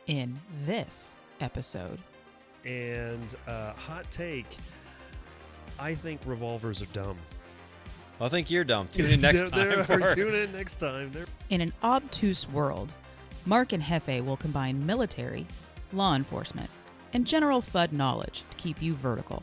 in this episode. And hot take, I think revolvers are dumb. Well, I think you're dumb. Tune in next time. Tune in next time. In an obtuse world, Mark and Jefe will combine military, law enforcement, and general FUD knowledge to keep you vertical.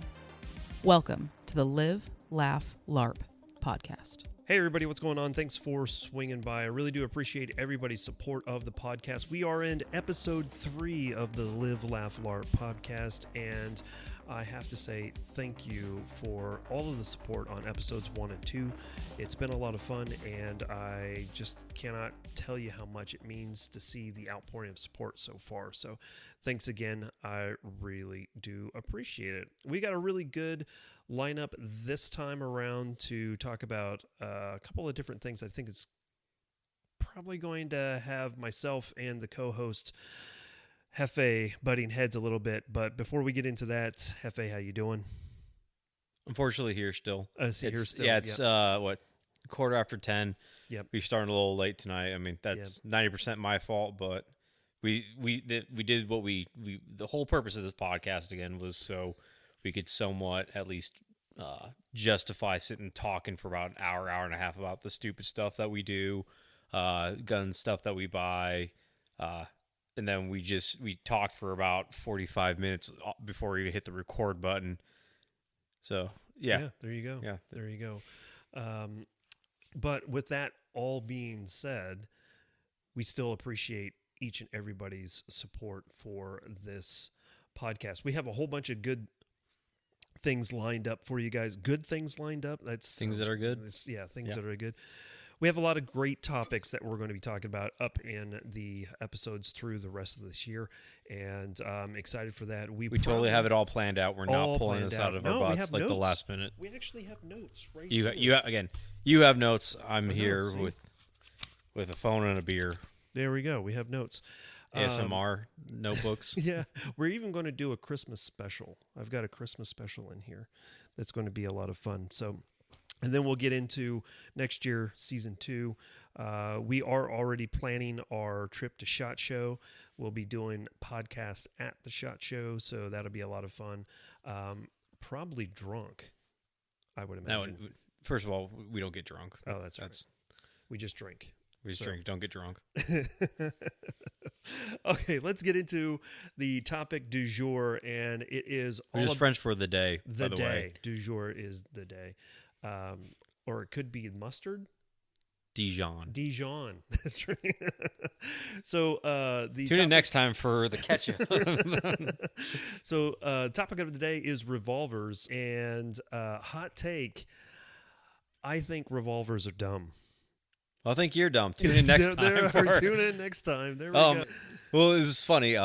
Welcome to the Live, Laugh, Larp podcast. Hey everybody, what's going on? Thanks for swinging by. I really do appreciate everybody's support of the podcast. We are in episode 3 of the Live, Laugh, LARP podcast, and I have to say thank you for all of the support on episodes 1 and 2. It's been a lot of fun, and I just cannot tell you how much it means to see the outpouring of support so far. So thanks again. I really do appreciate it. We got a really good lineup this time around to talk about a couple of different things. I think it's probably going to have myself and the co-host Jefe butting heads a little bit, but before we get into that, Jefe, how you doing? Unfortunately, here still. Here still. Yeah, it's quarter after 10. Yep. We started a little late tonight. I mean, that's 90% my fault, but we did what we the whole purpose of this podcast again was so we could somewhat at least justify sitting talking for about an hour and a half about the stupid stuff that we do, gun stuff that we buy, and then we talked for about 45 minutes before we hit the record button. So, yeah. There you go. Yeah. There you go. But with that all being said, we still appreciate each and everybody's support for this podcast. We have a whole bunch of good things lined up for you guys. Good things lined up. That's things that are good. Things that are good. We have a lot of great topics that we're going to be talking about up in the episodes through the rest of this year, and I'm excited for that. We totally have it all planned out. We're not pulling this out of our butts like the last minute. We actually have notes right here. You have notes. I'm here with a phone and a beer. There we go. We have notes. ASMR notebooks. Yeah, we're even going to do a Christmas special. I've got a Christmas special in here that's going to be a lot of fun. So, and then we'll get into next year, season 2. We are already planning our trip to SHOT Show. We'll be doing podcasts at the SHOT Show, so that'll be a lot of fun. Probably drunk, I would imagine. Now, first of all, we don't get drunk. Oh, that's right. We just drink. We just drink. Don't get drunk. Okay, let's get into the topic du jour, and it is We're just French for the day. The by the day way. Du jour is the day, or it could be mustard. Dijon. That's right. So tune in next time for the ketchup. So topic of the day is revolvers, and hot take. I think revolvers are dumb. Well, I think you're dumb. Tune in next time. Tune in next time. There we go. Well, this is funny.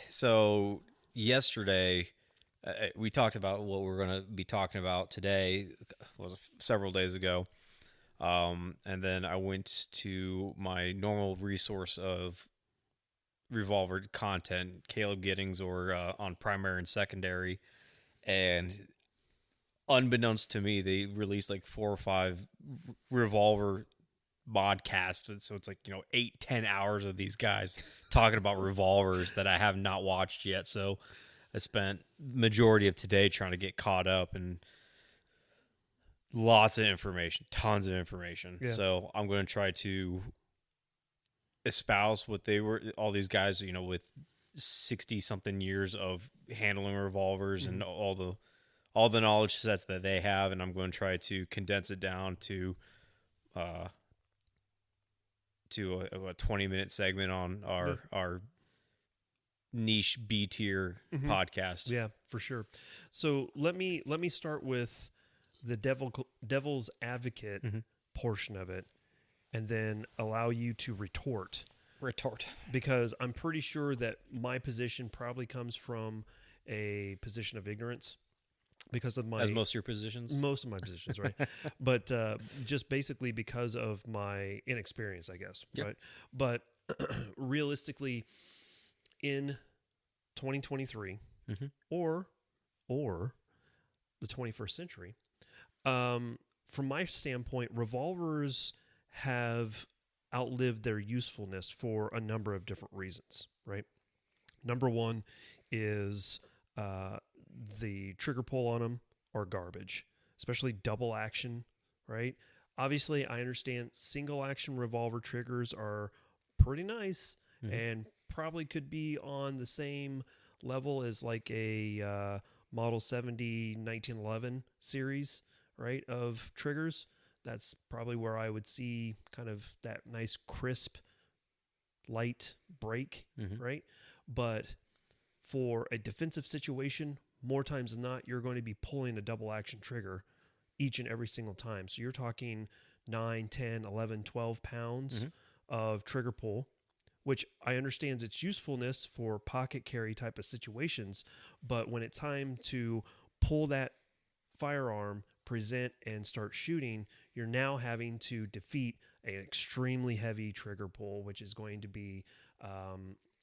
So yesterday, we talked about what we're going to be talking about today. Was several days ago, and then I went to my normal resource of revolver content, Caleb Giddings, or on primary and secondary, and unbeknownst to me, they released like 4 or 5 revolver podcast, so it's like 8-10 hours of these guys talking about revolvers that I have not watched yet. So I spent majority of today trying to get caught up, and lots of information, tons of information. Yeah. So I'm going to try to espouse what they were, all these guys, with 60 something years of handling revolvers and all the knowledge sets that they have, and I'm going to try to condense it down to a 20-minute segment on our niche B tier podcast. Yeah, for sure. So let me start with the devil's advocate portion of it, and then allow you to retort. Because I'm pretty sure that my position probably comes from a position of ignorance. Because of my... As most of your positions? Most of my positions, right? But just basically because of my inexperience, I guess, yep. Right? But realistically, in 2023 or the 21st century, from my standpoint, revolvers have outlived their usefulness for a number of different reasons, right? Number one is the trigger pull on them are garbage, especially double action, right? Obviously, I understand single action revolver triggers are pretty nice and probably could be on the same level as like a Model 70 1911 series, right, of triggers. That's probably where I would see kind of that nice crisp light break, right? But for a defensive situation, more times than not, you're going to be pulling a double action trigger each and every single time. So you're talking 9, 10, 11, 12 pounds of trigger pull, which I understand its usefulness for pocket carry type of situations. But when it's time to pull that firearm, present, and start shooting, you're now having to defeat an extremely heavy trigger pull, which is going to be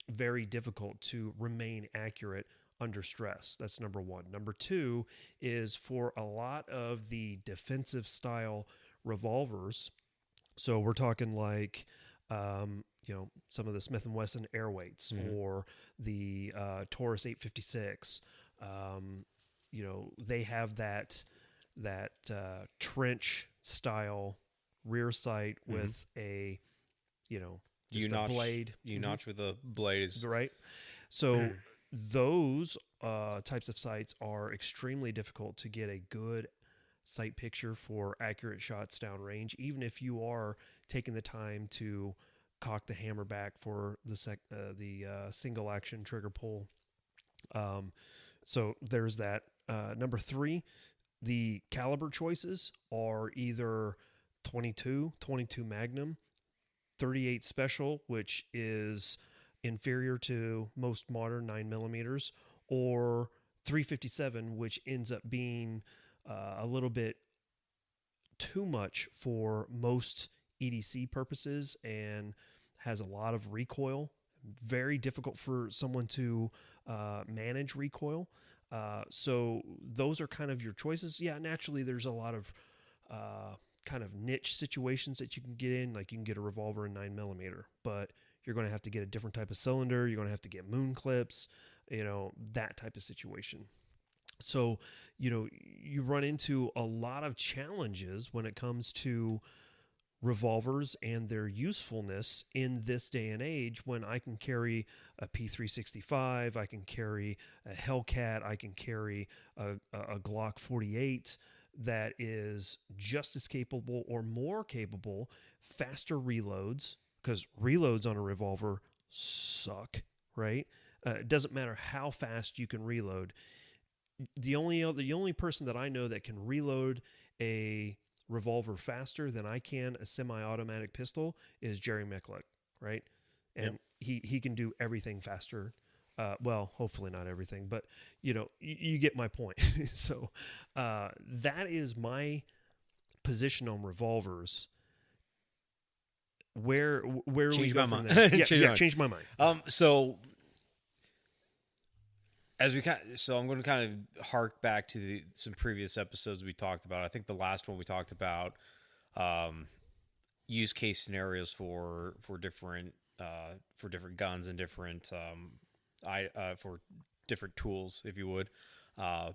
very difficult to remain accurate under stress. That's number one. Number two is for a lot of the defensive style revolvers. So we're talking like, some of the Smith & Wesson Airweights or the Taurus 856. They have that trench style rear sight with a, just a blade. U-notch with a blade is right. So those types of sights are extremely difficult to get a good sight picture for accurate shots downrange, even if you are taking the time to cock the hammer back for the single action trigger pull. So there's that. Number three, the caliber choices are either 22 Magnum, 38 Special, which is inferior to most modern 9mm, or 357, which ends up being a little bit too much for most EDC purposes and has a lot of recoil. Very difficult for someone to manage recoil. So those are kind of your choices. Yeah, naturally there's a lot of kind of niche situations that you can get in. Like you can get a revolver in 9mm, but you're going to have to get a different type of cylinder. You're going to have to get moon clips, that type of situation. So, you run into a lot of challenges when it comes to revolvers and their usefulness in this day and age, when I can carry a P365, I can carry a Hellcat, I can carry a Glock 48 that is just as capable or more capable, faster reloads, because reloads on a revolver suck, right? It doesn't matter how fast you can reload. The only person that I know that can reload a revolver faster than I can a semi-automatic pistol is Jerry Micklick, right? And he can do everything faster. Well, hopefully not everything, but you get my point. So that is my position on revolvers. Where do we go from there? Change my mind. So I'm going to kind of hark back to some previous episodes we talked about. I think the last one we talked about use case scenarios for different guns and different for different tools, if you would. I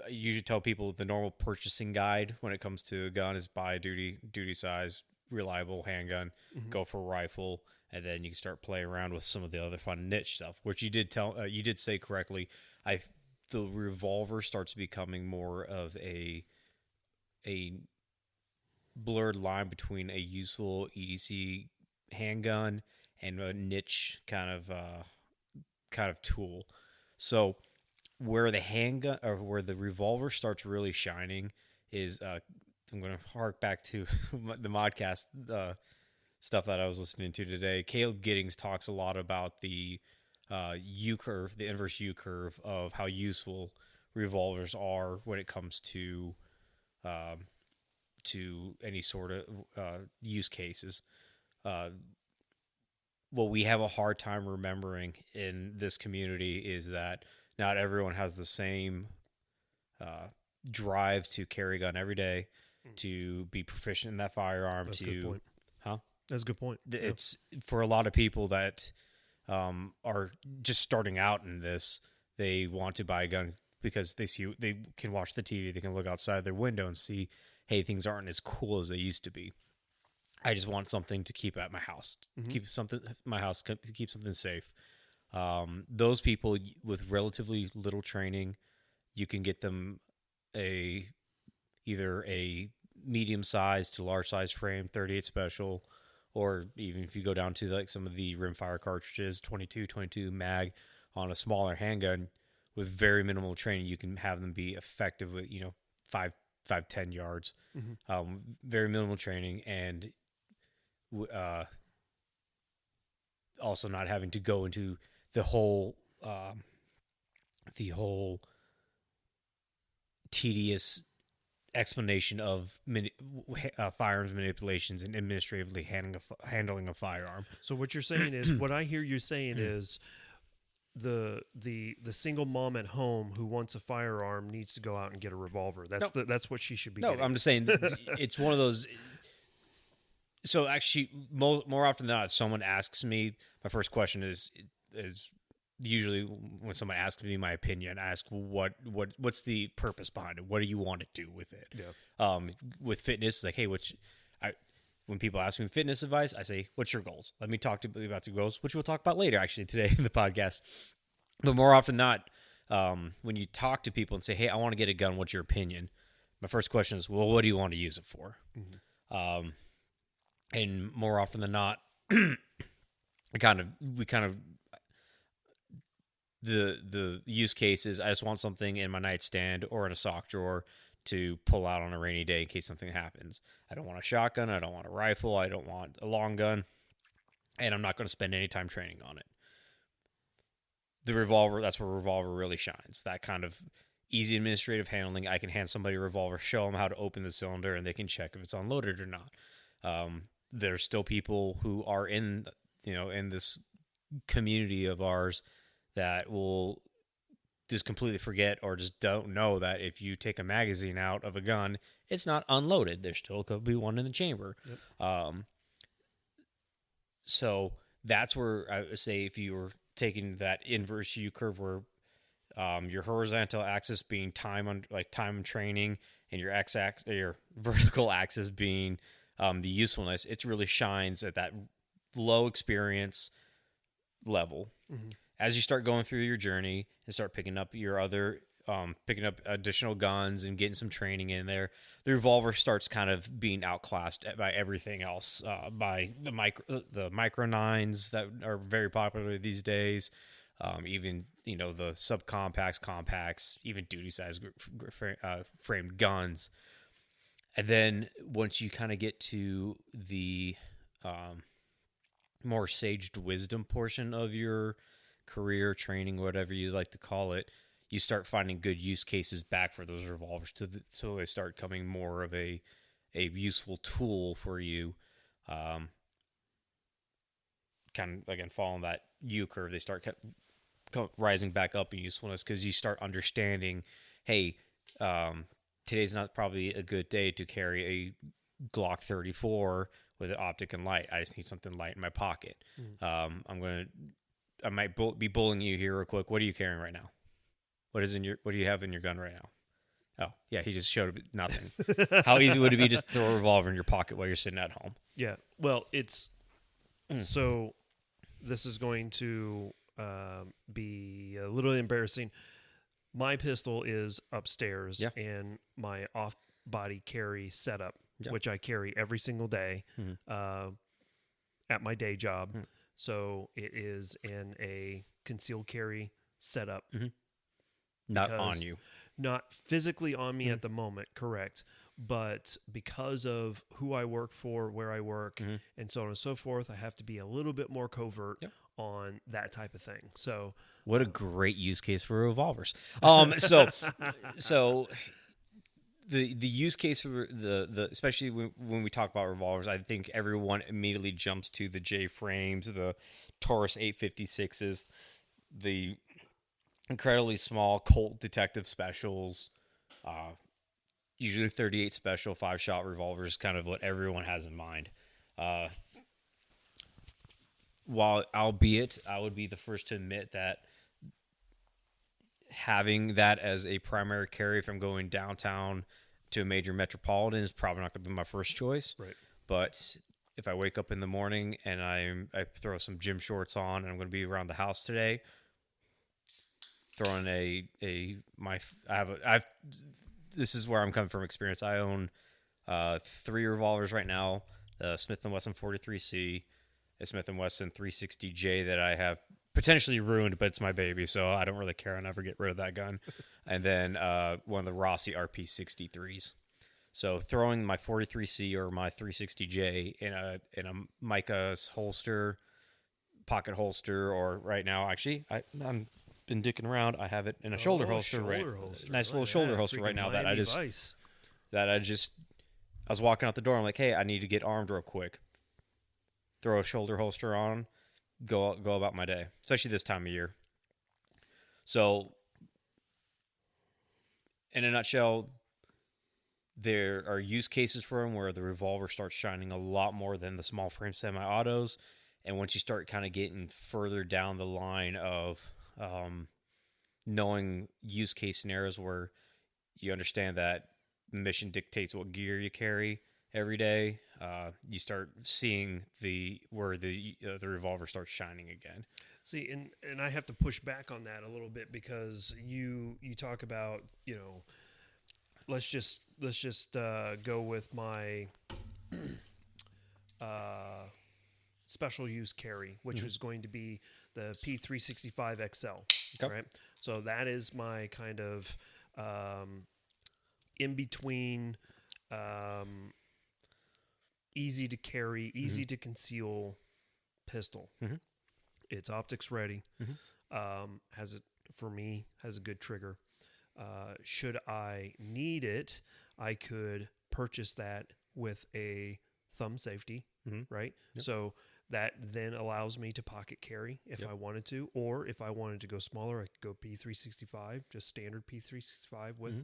usually tell people the normal purchasing guide when it comes to a gun is buy a duty size, reliable handgun, go for a rifle, and then you can start playing around with some of the other fun niche stuff, which you did say correctly. The revolver starts becoming more of a blurred line between a useful EDC handgun and a niche kind of tool. So where the handgun or where the revolver starts really shining is I'm going to hark back to the modcast stuff that I was listening to today. Caleb Giddings talks a lot about the U curve, the inverse U curve of how useful revolvers are when it comes to any sort of use cases. What we have a hard time remembering in this community is that not everyone has the same drive to carry a gun every day, to be proficient in that firearm. That's a good point. Huh? That's a good point. It's for a lot of people that are just starting out in this. They want to buy a gun because they can watch the TV, they can look outside their window and see, hey, things aren't as cool as they used to be. I just want something to keep at my house, keep something safe. Those people with relatively little training, you can get them either a medium-sized to large-size frame, 38 special, or even if you go down to like some of the rimfire cartridges, 22 mag on a smaller handgun with very minimal training, you can have them be effective with 5-10 yards, very minimal training, and also not having to go into the whole tedious explanation of firearms manipulations and administratively handling a firearm. So what you're saying is, what I hear you saying is, the single mom at home who wants a firearm needs to go out and get a revolver. That's what she should be. No, getting. I'm just saying it's one of those. So actually, more often than not, if someone asks me, my first question is usually when someone asks me my opinion, I ask what's the purpose behind it? What do you want to do with it? Yeah. With fitness, it's like, hey, when people ask me fitness advice, I say, what's your goals? Let me talk to you about the goals, which we'll talk about later, actually, today in the podcast. But more often than not, when you talk to people and say, hey, I want to get a gun, what's your opinion? My first question is, well, what do you want to use it for? Mm-hmm. And more often than not, the use case is, I just want something in my nightstand or in a sock drawer to pull out on a rainy day in case something happens. I don't want a shotgun. I don't want a rifle. I don't want a long gun. And I'm not going to spend any time training on it. The revolver, that's where revolver really shines. That kind of easy administrative handling. I can hand somebody a revolver, show them how to open the cylinder, and they can check if it's unloaded or not. There's still people who are in this community of ours that will just completely forget or just don't know that if you take a magazine out of a gun, it's not unloaded. There still could be one in the chamber. Yep. So that's where I would say, if you were taking that inverse U curve where your horizontal axis being time and training, and your x-axis, your vertical axis being the usefulness, it really shines at that low experience level. Mm-hmm. As you start going through your journey and start picking up picking up additional guns and getting some training in there, the revolver starts kind of being outclassed by everything else, by the micro 9s that are very popular these days, even the subcompacts, compacts, even duty size framed guns. And then once you kind of get to the more saged wisdom portion of your career, training, whatever you like to call it, you start finding good use cases back for those revolvers, so they start coming more of a useful tool for you. Kind of, again, following that U curve, they start rising back up in usefulness because you start understanding, hey, today's not probably a good day to carry a Glock 34 with an optic and light. I just need something light in my pocket. I might be bullying you here real quick. What are you carrying right now? What do you have in your gun right now? Oh, yeah, he just showed nothing. How easy would it be just to throw a revolver in your pocket while you're sitting at home? Yeah. Well, it's so this is going to be a little embarrassing. My pistol is upstairs in my off-body carry setup, which I carry every single day at my day job. Mm-hmm. So it is in a concealed carry setup. Mm-hmm. Not on you. Not physically on me at the moment, correct. But because of who I work for, where I work, and so on and so forth, I have to be a little bit more covert on that type of thing. So, what a great use case for revolvers. So the use case for the especially when we talk about revolvers, I think everyone immediately jumps to the J frames, the Taurus 856s, the incredibly small Colt Detective Specials, usually 38 special 5-shot revolvers, kind of what everyone has in mind. albeit I would be the first to admit that having that as a primary carry if I'm going downtown to a major metropolitan is probably not going to be my first choice. Right. But if I wake up in the morning and I throw some gym shorts on and I'm going to be around the house today, throwing this is where I'm coming from experience. I own 3 revolvers right now, Smith & Wesson 43C, a Smith & Wesson 360J that I have potentially ruined, but it's my baby, so I don't really care. I'll never get rid of that gun. And then one of the Rossi RP63s. So throwing my 43C or my 360J in a mica holster, pocket holster, or right now, actually, I'm been dicking around. I have it in a shoulder holster, nice little shoulder holster right now that I was walking out the door. I'm like, hey, I need to get armed real quick. Throw a shoulder holster on, go about my day, especially this time of year. So, in a nutshell, there are use cases for them where the revolver starts shining a lot more than the small frame semi-autos, and once you start kind of getting further down the line of knowing use case scenarios where you understand that the mission dictates what gear you carry every day, you start seeing where the revolver starts shining again. See, and I have to push back on that a little bit because you talk about, let's just go with my special use carry, which was going to be the P365 XL, right? So that is my kind of in between, easy to carry, easy to conceal pistol. It's optics ready. Has a good trigger. Should I need it, I could purchase that with a thumb safety, right? Yep. So that then allows me to pocket carry if I wanted to, or if I wanted to go smaller, I could go P365, just standard P365 with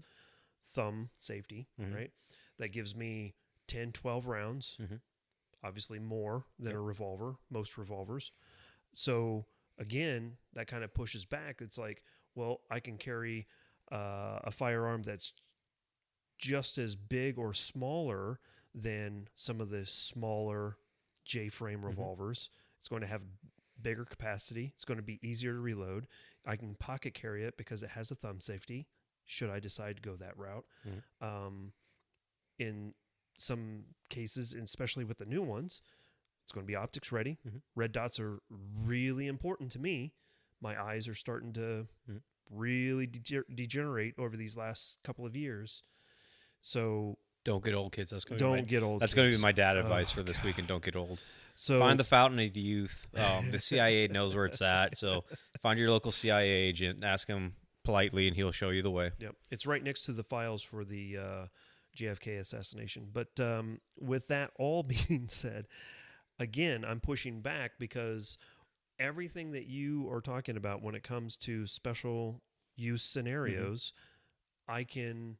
thumb safety, right? That gives me 10, 12 rounds, obviously more than a revolver, most revolvers. So again, that kind of pushes back. It's like, well, I can carry a firearm that's just as big or smaller than some of the smaller J-frame revolvers. It's going to have bigger capacity. It's going to be easier to reload. I can pocket carry it because it has a thumb safety, should I decide to go that route. In some cases, and especially with the new ones, it's going to be optics ready. Red dots are really important to me. My eyes are starting to really degenerate over these last couple of years. So don't get old, kids. That's going to be my dad advice for this weekend. Don't get old. So find the fountain of youth. The CIA knows where it's at. So find your local CIA agent, ask him politely, and he'll show you the way. Yep, it's right next to the files for the JFK assassination. But with that all being said, again, I'm pushing back because everything that you are talking about when it comes to special use scenarios, I can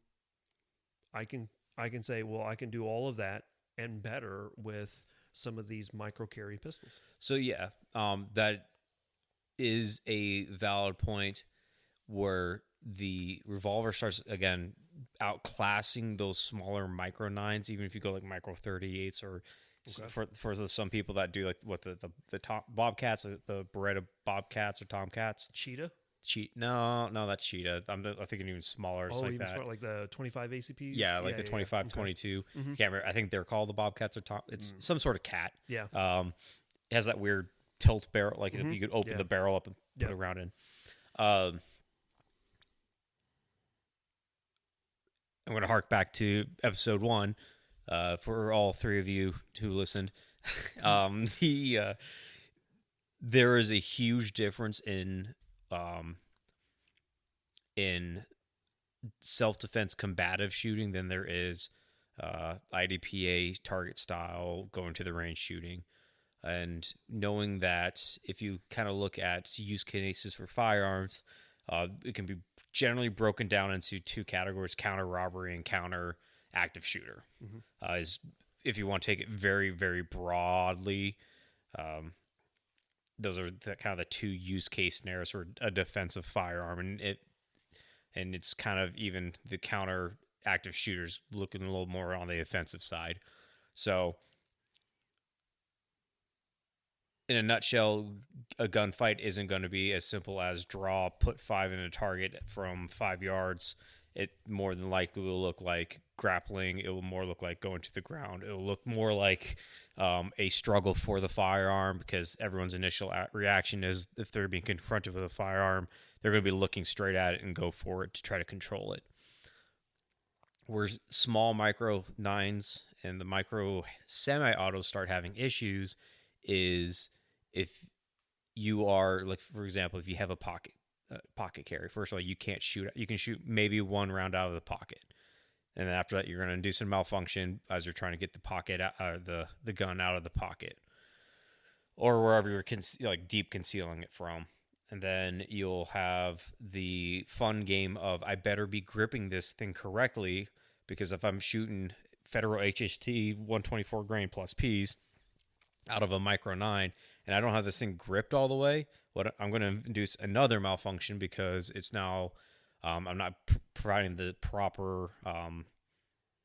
say, well, I can do all of that and better with some of these micro carry pistols. So yeah, that is a valid point where the revolver starts again outclassing those smaller micro 9s, even if you go like micro 38s or for some people that do like what the top Bobcats, the Beretta Bobcats or Tomcats. No, that's Cheetah. I'm thinking even smaller. It's like even that. Smaller, like the 25 ACPs? Yeah, like the 25, 22. Can't remember. I think they're called the Bobcats or Tom. It's some sort of cat. Yeah. It has that weird tilt barrel. Like you could open the barrel up and put it around in. I'm going to hark back to episode 1 for all 3 of you who listened. There is a huge difference in self-defense combative shooting than there is IDPA target style going to the range shooting. And knowing that if you kind of look at use cases for firearms, it can be generally broken down into 2 categories: counter robbery and counter active shooter. Is if you want to take it very, very broadly, those are kind of the two use case scenarios for a defensive firearm, and it's kind of even the counter active shooters looking a little more on the offensive side. So in a nutshell, a gunfight isn't going to be as simple as draw, put 5 in a target from 5 yards. It more than likely will look like grappling. It will more look like going to the ground. It will look more like a struggle for the firearm, because everyone's initial reaction is, if they're being confronted with a firearm, they're going to be looking straight at it and go for it to try to control it. Where small micro 9s and the micro semi-autos start having issues is if you are, like, for example, if you have a pocket carry. First of all, you can't shoot. You can shoot maybe 1 round out of the pocket, and then after that, you're going to induce a malfunction as you're trying to get the pocket out, the gun out of the pocket, or wherever you're deep concealing it from. And then you'll have the fun game of, I better be gripping this thing correctly, because if I'm shooting Federal HHT 124 grain plus Ps out of a micro 9 and I don't have this thing gripped all the way, I'm going to induce another malfunction, because it's now I'm not providing the proper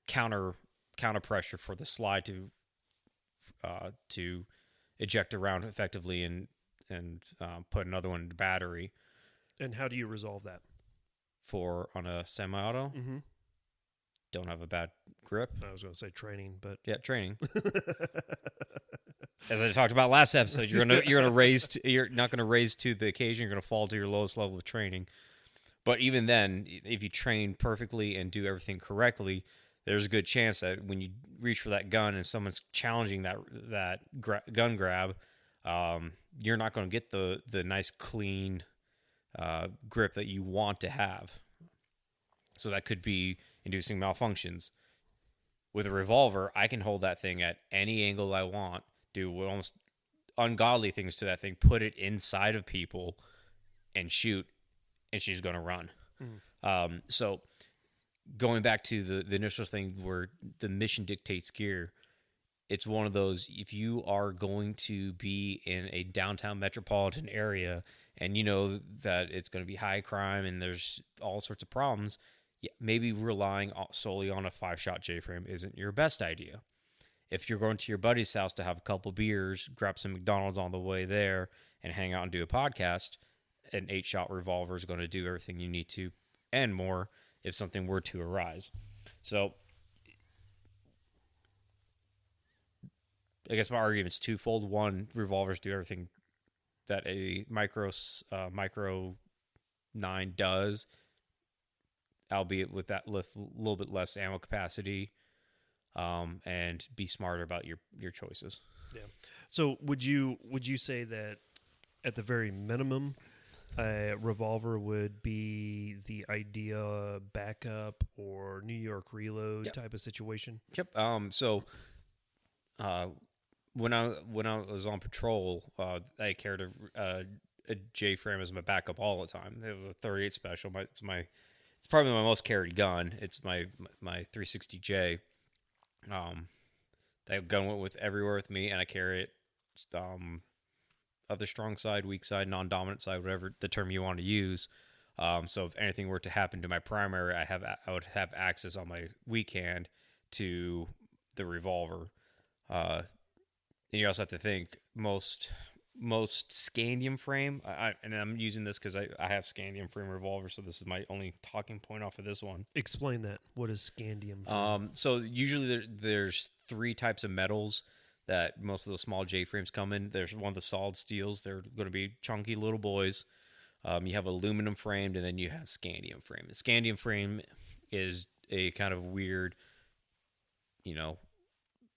counter pressure for the slide to eject a round effectively and put another one into battery. And how do you resolve that? On a semi-auto? Mm-hmm. Don't have a bad grip. I was going to say training, but yeah, training. As I talked about last episode, you're not going to raise to the occasion. You're going to fall to your lowest level of training. But even then, if you train perfectly and do everything correctly, there's a good chance that when you reach for that gun and someone's challenging that gun grab, you're not going to get the nice clean grip that you want to have. So that could be inducing malfunctions. With a revolver, I can hold that thing at any angle I want, do almost ungodly things to that thing, put it inside of people and shoot, and she's going to run. So going back to the initial thing where the mission dictates gear, it's one of those, if you are going to be in a downtown metropolitan area and you know that it's going to be high crime and there's all sorts of problems, maybe relying solely on a 5-shot J-frame isn't your best idea. If you're going to your buddy's house to have a couple beers, grab some McDonald's on the way there, and hang out and do a podcast, an 8-shot revolver is going to do everything you need to and more if something were to arise. So I guess my argument's twofold. One, revolvers do everything that a micro 9 does, albeit with that little bit less ammo capacity, and be smarter about your choices. Yeah. So would you say that at the very minimum, a revolver would be the idea backup or New York reload type of situation? Yep. So when I was on patrol, I carried a J-frame as my backup all the time. It was a 38 special. It's probably my most carried gun. It's my 360J. That gun went with everywhere with me, and I carry it of the strong side, weak side, non-dominant side, whatever the term you want to use. So if anything were to happen to my primary, I would have access on my weak hand to the revolver. And you also have to think most scandium frame, and I'm using this because I have scandium frame revolver, so this is my only talking point off of this one. Explain that. What is scandium frame? So usually there's 3 types of metals that most of the small J frames come in. There's one of the solid steels. They're going to be chunky little boys. You have aluminum framed, and then you have scandium frame. The scandium frame is a kind of weird,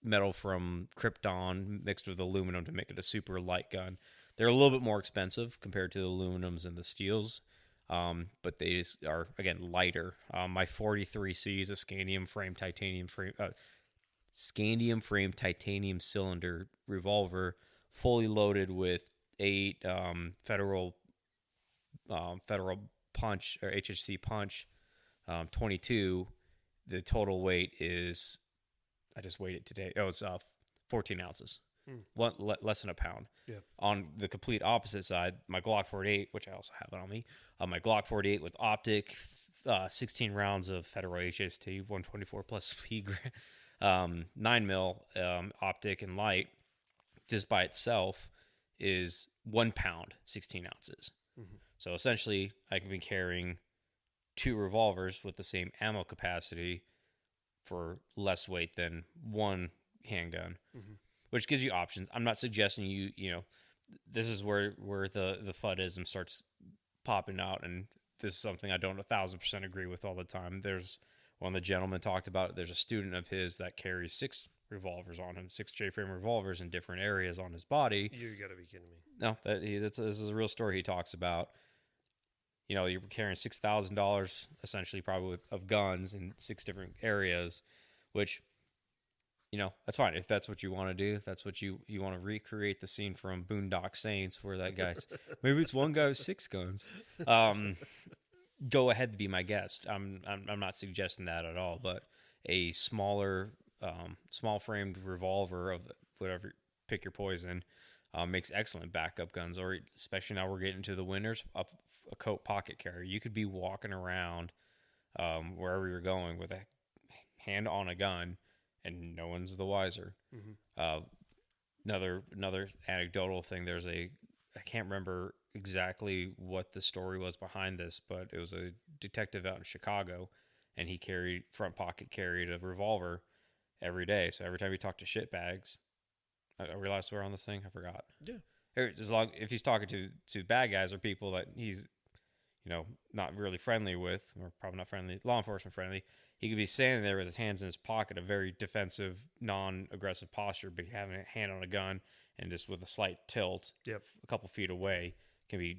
metal from Krypton mixed with aluminum to make it a super light gun. They're a little bit more expensive compared to the aluminums and the steels, but they just are, again, lighter. My 43C is a scandium frame titanium cylinder revolver, fully loaded with 8 federal punch or HHC punch 22. The total weight is, I just weighed it today. It's 14 ounces. less than a pound. Yeah. On the complete opposite side, my Glock 48, which I also have it on me, my Glock 48 with optic, 16 rounds of Federal HST, 124 plus speed, 9 mil optic and light, just by itself is 1 pound, 16 ounces. Mm-hmm. So essentially, I can be carrying 2 revolvers with the same ammo capacity for less weight than 1 handgun, which gives you options. I'm not suggesting you know, this is where the FUDism starts popping out, and this is something I don't 1,000% agree with all the time. There's one of the gentlemen talked about, there's a student of his that carries 6 revolvers on him, 6 J-frame revolvers in different areas on his body. You gotta be kidding me. No, this is a real story he talks about. You know, you're carrying $6,000 essentially probably of guns in 6 different areas, which, you know, that's fine. If that's what you want to do, if that's what you want to recreate the scene from Boondock Saints where that guy's, maybe it's one guy with 6 guns. Go ahead to be my guest. I'm not suggesting that at all, but a smaller, small framed revolver of whatever, pick your poison, makes excellent backup guns, or especially now we're getting into the winters, a coat pocket carrier. You could be walking around wherever you're going with a hand on a gun, and no one's the wiser. Another anecdotal thing. I can't remember exactly what the story was behind this, but it was a detective out in Chicago, and he front pocket carried a revolver every day. So every time he talked to shitbags, I realized we're on this thing. I forgot. Yeah. As long if he's talking to bad guys or people that he's, you know, not really friendly with, or probably not friendly, law enforcement friendly, he could be standing there with his hands in his pocket, a very defensive, non-aggressive posture, but having a hand on a gun and just with a slight tilt, a couple feet away, can be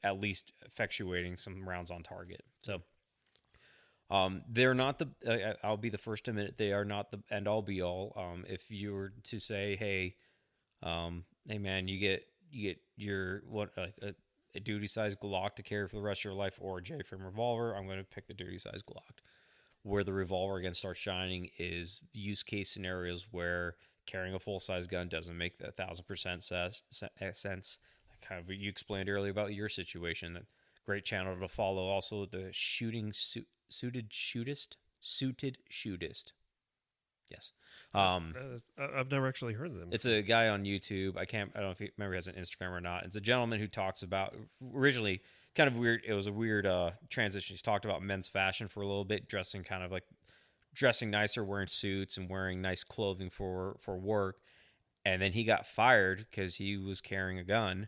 at least effectuating some rounds on target. So they're not I'll be the first to admit it, they are not the end all be all. If you were to say, hey man, you get your a duty sized Glock to carry for the rest of your life, or a J-frame revolver, I'm going to pick the duty sized Glock. Where the revolver again starts shining is use case scenarios where carrying a full size gun doesn't make the 1,000% sense. Kind of what you explained earlier about your situation. A great channel to follow. Also, the suited shootist. Yes. I've never actually heard of them. It's a guy on YouTube. I don't know if he has an Instagram or not. It's a gentleman who talks about, originally kind of weird. It was a weird transition. He's talked about men's fashion for a little bit, dressing nicer, wearing suits and wearing nice clothing for work. And then he got fired because he was carrying a gun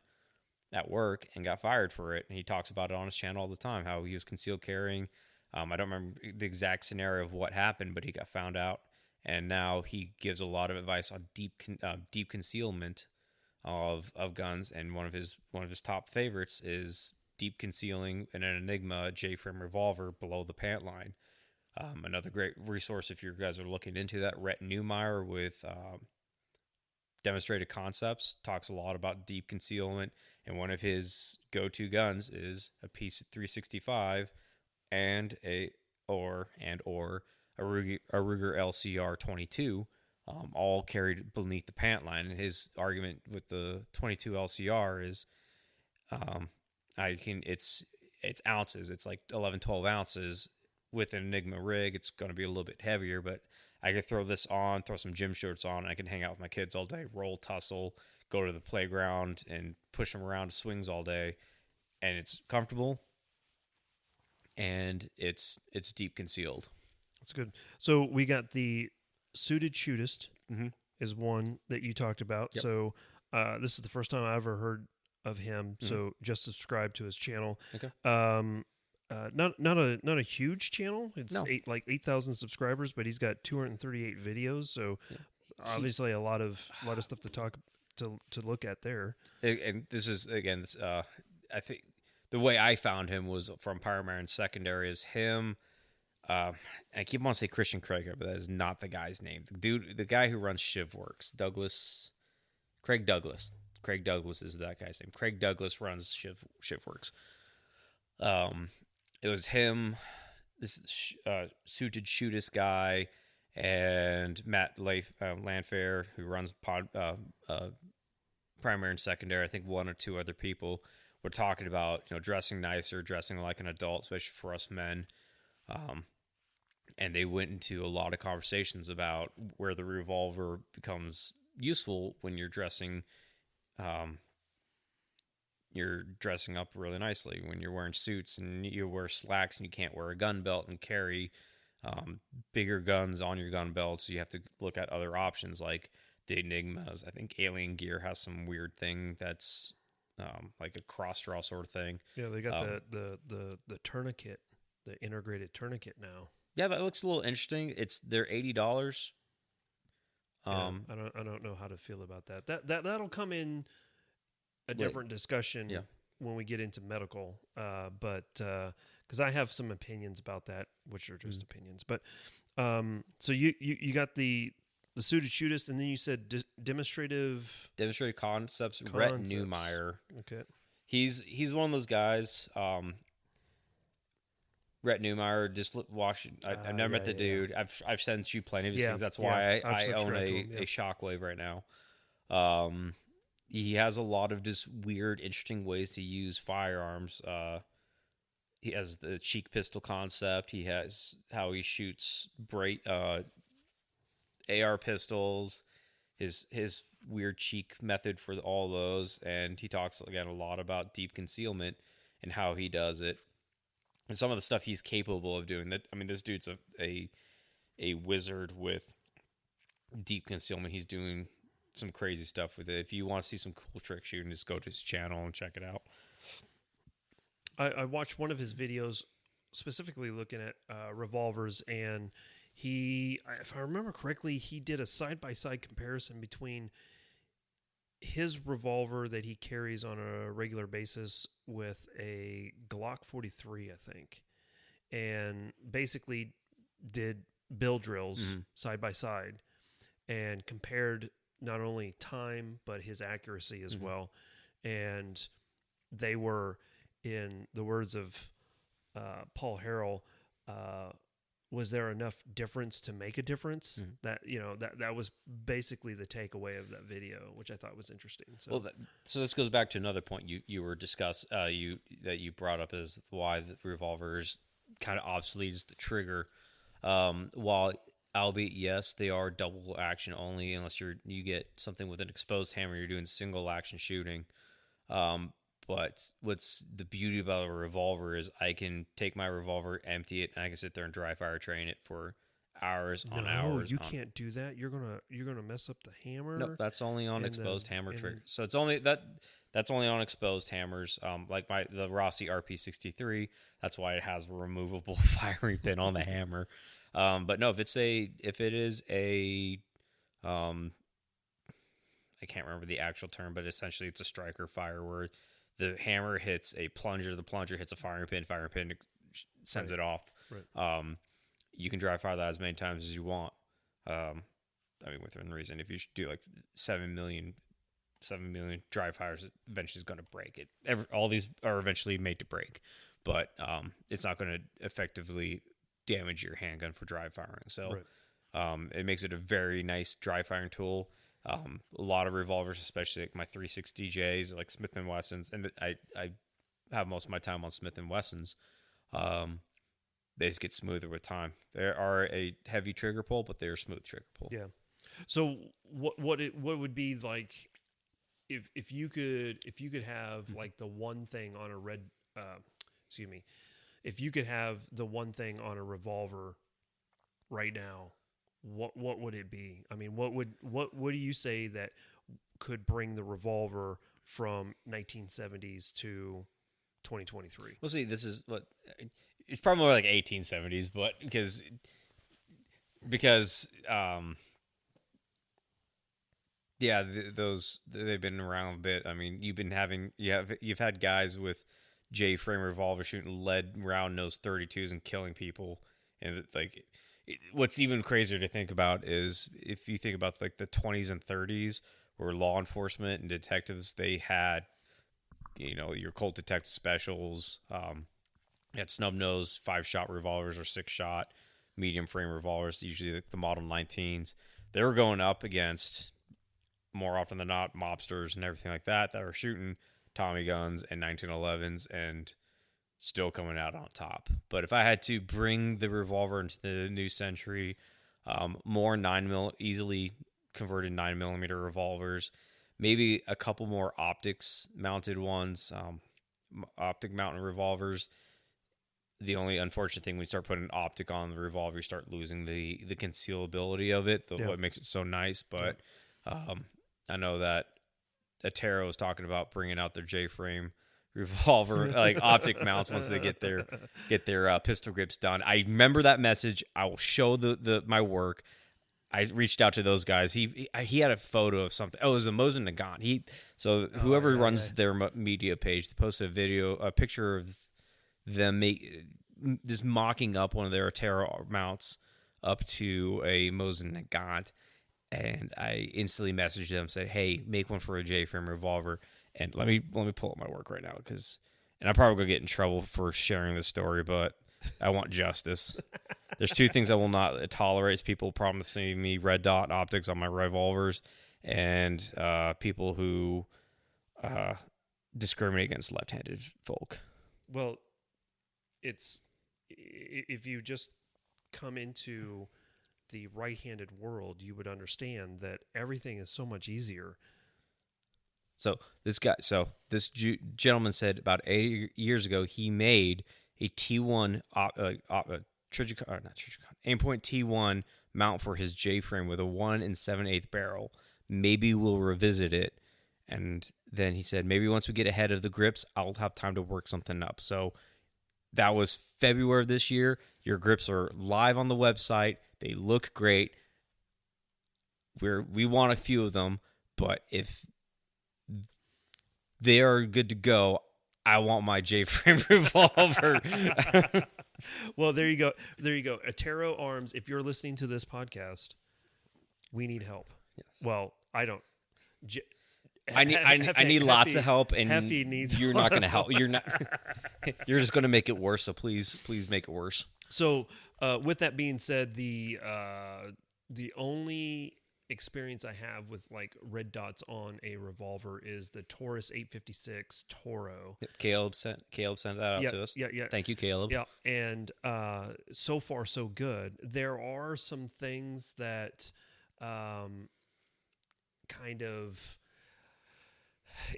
at work and got fired for it. And he talks about it on his channel all the time, how he was concealed carrying. I don't remember the exact scenario of what happened, but he got found out. And now he gives a lot of advice on deep concealment of guns. And one of his top favorites is deep concealing an Enigma J-frame revolver below the pant line. Another great resource if you guys are looking into that, Rhett Neumeier with Demonstrated Concepts talks a lot about deep concealment. And one of his go-to guns is a piece 365 and a Ruger LCR 22, all carried beneath the pant line. And his argument with the 22 LCR is, it's ounces. It's like 11, 12 ounces with an Enigma rig. It's going to be a little bit heavier, but I could throw this on, throw some gym shorts on, and I can hang out with my kids all day, roll, tussle, go to the playground, and push them around to swings all day. And it's comfortable, and it's deep concealed. That's good. So we got the suited shootist is one that you talked about. Yep. So this is the first time I ever heard of him. So just subscribe to his channel. Okay. Not a huge channel. It's No. 8,000 subscribers, but he's got 238 videos. So obviously a lot of stuff to look at there. And this is again, I think the way I found him was from Pyromarin Secondary. Is him. I keep on saying Christian Craig, but that is not the guy's name. The guy who runs ShivWorks, Craig Douglas. Craig Douglas is that guy's name. Craig Douglas runs ShivWorks. It was him, this suited shootist guy, and Matt Landfair, who runs primary and secondary. I think one or two other people were talking about dressing nicer, dressing like an adult, especially for us men. And they went into a lot of conversations about where the revolver becomes useful when you're dressing. You're dressing up really nicely when you're wearing suits and you wear slacks and you can't wear a gun belt and carry bigger guns on your gun belt. So you have to look at other options like the Enigmas. I think Alien Gear has some weird thing that's like a cross draw sort of thing. Yeah, they got the tourniquet, the integrated tourniquet now. Yeah, that looks a little interesting. They're $80. I don't know how to feel about that. That'll come in a different discussion when we get into medical. But because I have some opinions about that, which are just opinions. But so you got the suited shootist, and then you said demonstrative concepts. Rhett Neumeyer. Okay, he's one of those guys. Rhett Neumeyer, just watching. I've never met the dude. I've sent you plenty of these things. That's why I own a Shockwave right now. He has a lot of just weird, interesting ways to use firearms. He has the cheek pistol concept. He has how he shoots AR pistols. His weird cheek method for all those, and he talks again a lot about deep concealment and how he does it. And some of the stuff he's capable of doing. This dude's a wizard with deep concealment. He's doing some crazy stuff with it. If you want to see some cool trick shooting, just go to his channel and check it out. I watched one of his videos specifically looking at revolvers, and if I remember correctly, he did a side-by-side comparison between his revolver that he carries on a regular basis with a Glock 43, I think, and basically did bill drills side by side and compared not only time but his accuracy as well. And they were, in the words of Paul Harrell, was there enough difference to make a difference? That that was basically the takeaway of that video, which I thought was interesting. So, so this goes back to another point you were you brought up, is why the revolvers kind of obsolete as the trigger. While albeit yes, they are double action only unless you get something with an exposed hammer. You're doing single action shooting. But what's the beauty about a revolver is I can take my revolver, empty it, and I can sit there and dry fire train it for hours on hours. No, you can't do that. You're gonna mess up the hammer. No, that's only on exposed hammer trigger. So it's only that's only on exposed hammers. Like the Rossi RP63. That's why it has a removable firing pin on the hammer. But no, if it is a I can't remember the actual term, but essentially it's a striker fire where the hammer hits a plunger, the plunger hits a firing pin sends it off. Right. You can dry fire that as many times as you want. Within reason. If you do like 7 million dry fires, eventually is going to break it. All these are eventually made to break, but it's not going to effectively damage your handgun for dry firing. So it makes it a very nice dry firing tool. A lot of revolvers, especially like my 360Js, like Smith & Wessons, and I have most of my time on Smith & Wessons. They just get smoother with time. They are a heavy trigger pull, but they're a smooth trigger pull. Yeah. So what would be like if you could have like the one thing on a if you could have the one thing on a revolver right now, what would it be? I mean, what do you say that could bring the revolver from 1970s to 2023? Well, see, this is what it's probably more like 1870s, but because they've been around a bit. I mean, you've had guys with J-frame revolver shooting lead round nose 32s and killing people, and like. What's even crazier to think about is if you think about like the 20s and 30s, where law enforcement and detectives, they had, your Colt detective specials, you had snub nose 5-shot revolvers or 6-shot, medium frame revolvers, usually the Model 19s. They were going up against, more often than not, mobsters and everything like that were shooting Tommy guns and 1911s and still coming out on top. But if I had to bring the revolver into the new century, more easily converted 9mm revolvers, maybe a couple more optics mounted ones, optic mounted revolvers. The only unfortunate thing, when you start putting an optic on the revolver, you start losing the concealability of it, what makes it so nice. But I know that Atero was talking about bringing out their J-frame revolver, like optic mounts, once they get their pistol grips done. I remember that message. I will show my work. I reached out to those guys. He had a photo of something. Oh, it was a Mosin Nagant. Whoever runs their media page, they posted a picture of them just mocking up one of their Atero mounts up to a Mosin Nagant, and I instantly messaged them, said, "Hey, make one for a J-frame revolver." And let me pull up my work right now, and I'm probably gonna get in trouble for sharing this story, but I want justice. There's two things I will not tolerate: is people promising me red dot optics on my revolvers, and people who discriminate against left-handed folk. Well, it's, if you just come into the right-handed world, you would understand that everything is so much easier. So this gentleman said about 8 years ago he made a T1 Aimpoint T1 mount for his J-frame with a 1 7/8 barrel. Maybe we'll revisit it. And then he said, maybe once we get ahead of the grips, I'll have time to work something up. So that was February of this year. Your grips are live on the website. They look great. We want a few of them, but if they are good to go, I want my J-frame revolver. Well, there you go. Atero Arms, if you're listening to this podcast, we need help. Yes. Well, I don't. I need lots of help, and Heffy needs you're not going to help. You're not. You're just going to make it worse. So please make it worse. So, with that being said, the only experience I have with like red dots on a revolver is the Taurus 856 Toro. Caleb sent that out to us. Yeah. Thank you, Caleb. Yeah, and so far so good. There are some things that kind of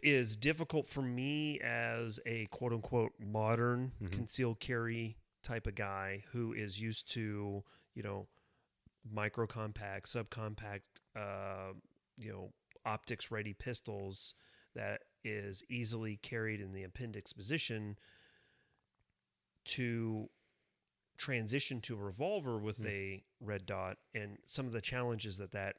is difficult for me as a quote unquote modern concealed carry type of guy who is used to, micro compact, subcompact, optics ready pistols that is easily carried in the appendix position, to transition to a revolver with a red dot and some of the challenges that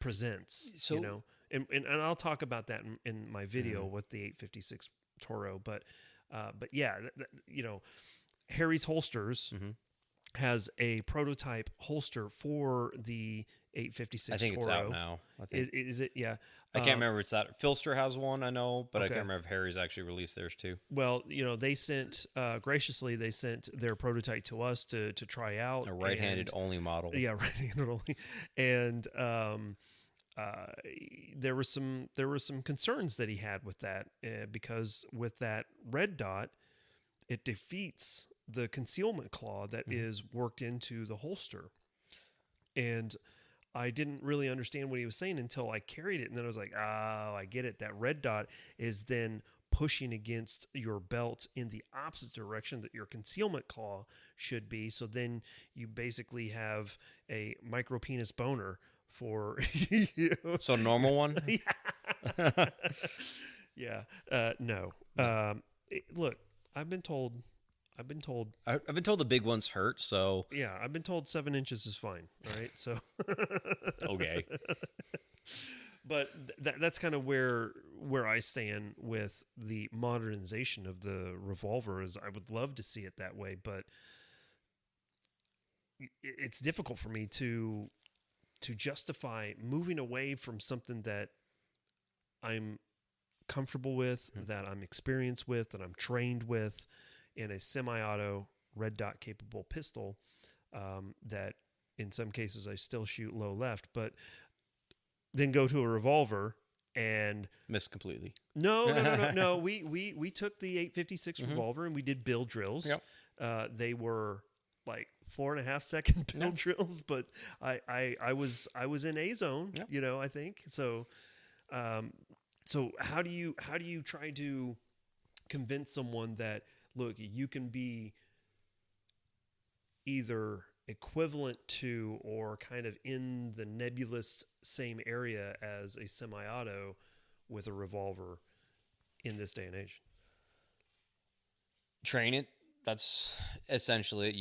presents. So, and I'll talk about that in my video with the 856 Toro, but yeah, Harry's Holsters has a prototype holster for the 856 Toro. I think it's out now. Is it? Yeah. I can't remember. It's that Filster has one, I know, but okay. I can't remember if Harry's actually released theirs too. Well, they sent graciously their prototype to us to try out. A right-handed only model. Yeah, right-handed only, and there were some concerns that he had with that because with that red dot, it defeats the concealment claw that is worked into the holster, and I didn't really understand what he was saying until I carried it, and then I was like, oh, I get it. That red dot is then pushing against your belt in the opposite direction that your concealment claw should be. So then you basically have a micro penis boner for you. So normal one? Yeah. No. Look, I've been told the big ones hurt, so yeah, I've been told 7 inches is fine. All right, so okay. But that's kind of where I stand with the modernization of the revolver. Is I would love to see it that way, but it's difficult for me to justify moving away from something that I'm comfortable with, that I'm experienced with, that I'm trained with in a semi-auto red dot capable pistol that in some cases I still shoot low left, but then go to a revolver and miss completely. No. We took the 856 revolver and we did build drills. Yep. They were like 4.5 second build drills, but I was in a zone, Yep. I think so. So how do you try to convince someone that, look, you can be either equivalent to or kind of in the nebulous same area as a semi-auto with a revolver in this day and age? Train it. That's essentially it.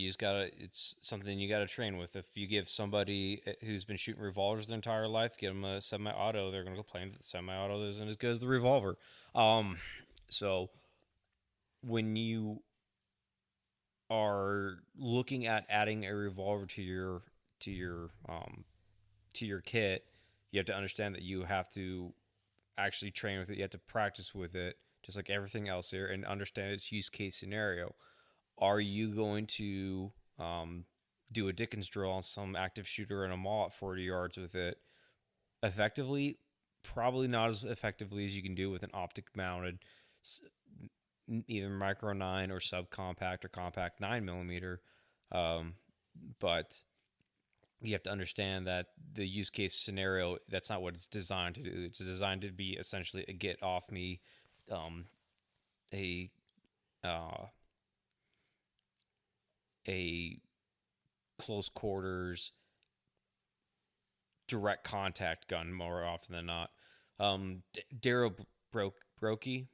It's something you gotta train with. If you give somebody who's been shooting revolvers their entire life, get them a semi-auto, they're gonna complain that the semi-auto isn't as good as the revolver. So when you are looking at adding a revolver to your kit, you have to understand that you have to actually train with it. You have to practice with it, just like everything else here, and understand its use case scenario. Are you going to do a Dickens drill on some active shooter in a mall at 40 yards with it effectively? Probably not as effectively as you can do with an optic mounted either micro 9 or subcompact or compact 9mm. But you have to understand that the use case scenario, that's not what it's designed to do. It's designed to be essentially a get off me, a close quarters direct contact gun more often than not. Daryl Brokey,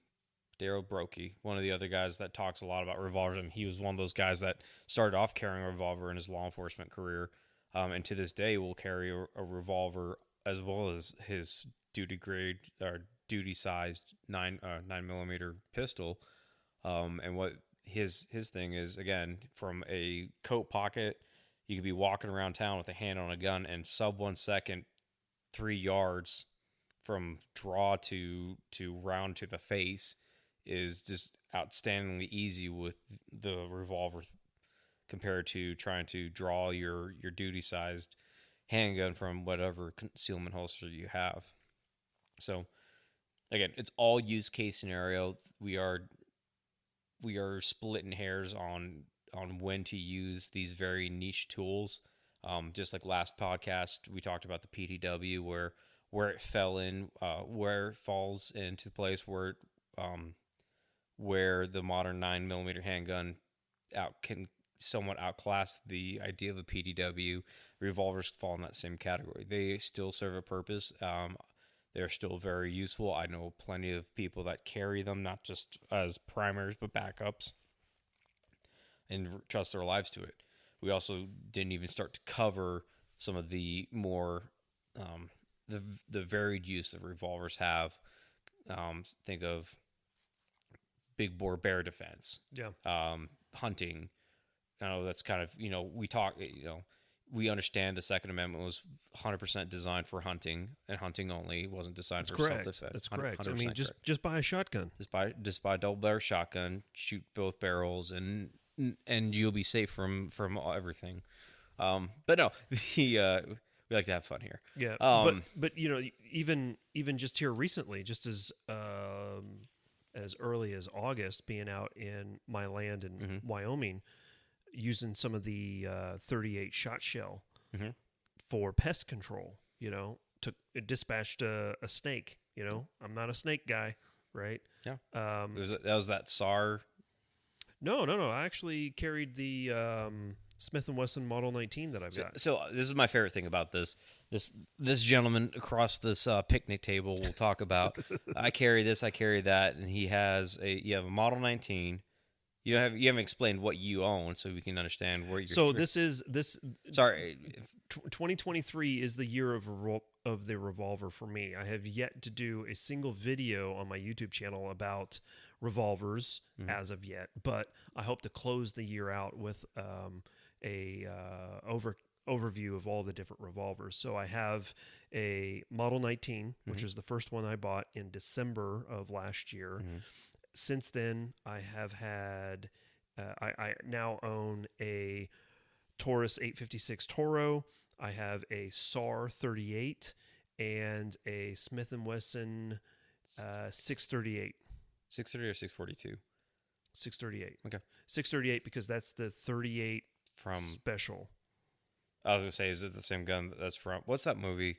one of the other guys that talks a lot about revolvers, and he was one of those guys that started off carrying a revolver in his law enforcement career, and to this day will carry a revolver as well as his duty grade or duty sized 9mm pistol. And what his thing is, again, from a coat pocket, you could be walking around town with a hand on a gun, and sub 1 second, 3 yards from draw to round to the face is just outstandingly easy with the revolver compared to trying to draw your duty sized handgun from whatever concealment holster you have. So again, it's all use case scenario. We are splitting hairs on when to use these very niche tools. Just like last podcast, we talked about the PDW, where it fell in, where it falls into place where the modern 9mm handgun can somewhat outclass the idea of a PDW. Revolvers fall in that same category. They still serve a purpose. They're still very useful. I know plenty of people that carry them, not just as primers, but backups, and trust their lives to it. We also didn't even start to cover some of the more, the varied use that revolvers have. Think of big bore bear defense. Yeah. Hunting. I know that's kind of, we understand the Second Amendment was 100% designed for hunting and hunting only. It wasn't designed for self-defense. That's correct. I mean, just buy a shotgun. Just buy a double barrel shotgun, shoot both barrels, and you'll be safe from everything. But no, we like to have fun here. Yeah. But even just here recently, just as early as August, being out in my land in Wyoming, using some of the 38 shot shell for pest control, dispatched a snake. I'm not a snake guy, right? Yeah. That was that SAR. No. I actually carried the Smith & Wesson Model 19 that I've got. So this is my favorite thing about this this gentleman across this picnic table will talk about. I carry this, I carry that, and you have a Model 19. You haven't explained what you own, so we can understand where you're. So this. Sorry, 2023 is the year of the revolver for me. I have yet to do a single video on my YouTube channel about revolvers as of yet, but I hope to close the year out with a overview of all the different revolvers. So I have a Model 19, which is the first one I bought in December of last year. Since then, I have had I now own a Taurus 856 Toro. I have a SAR 38 and a Smith & Wesson 638. 630 or 642? 638. Okay. 638 because that's the 38 From special. I was gonna say, is it the same gun that's from? What's that movie?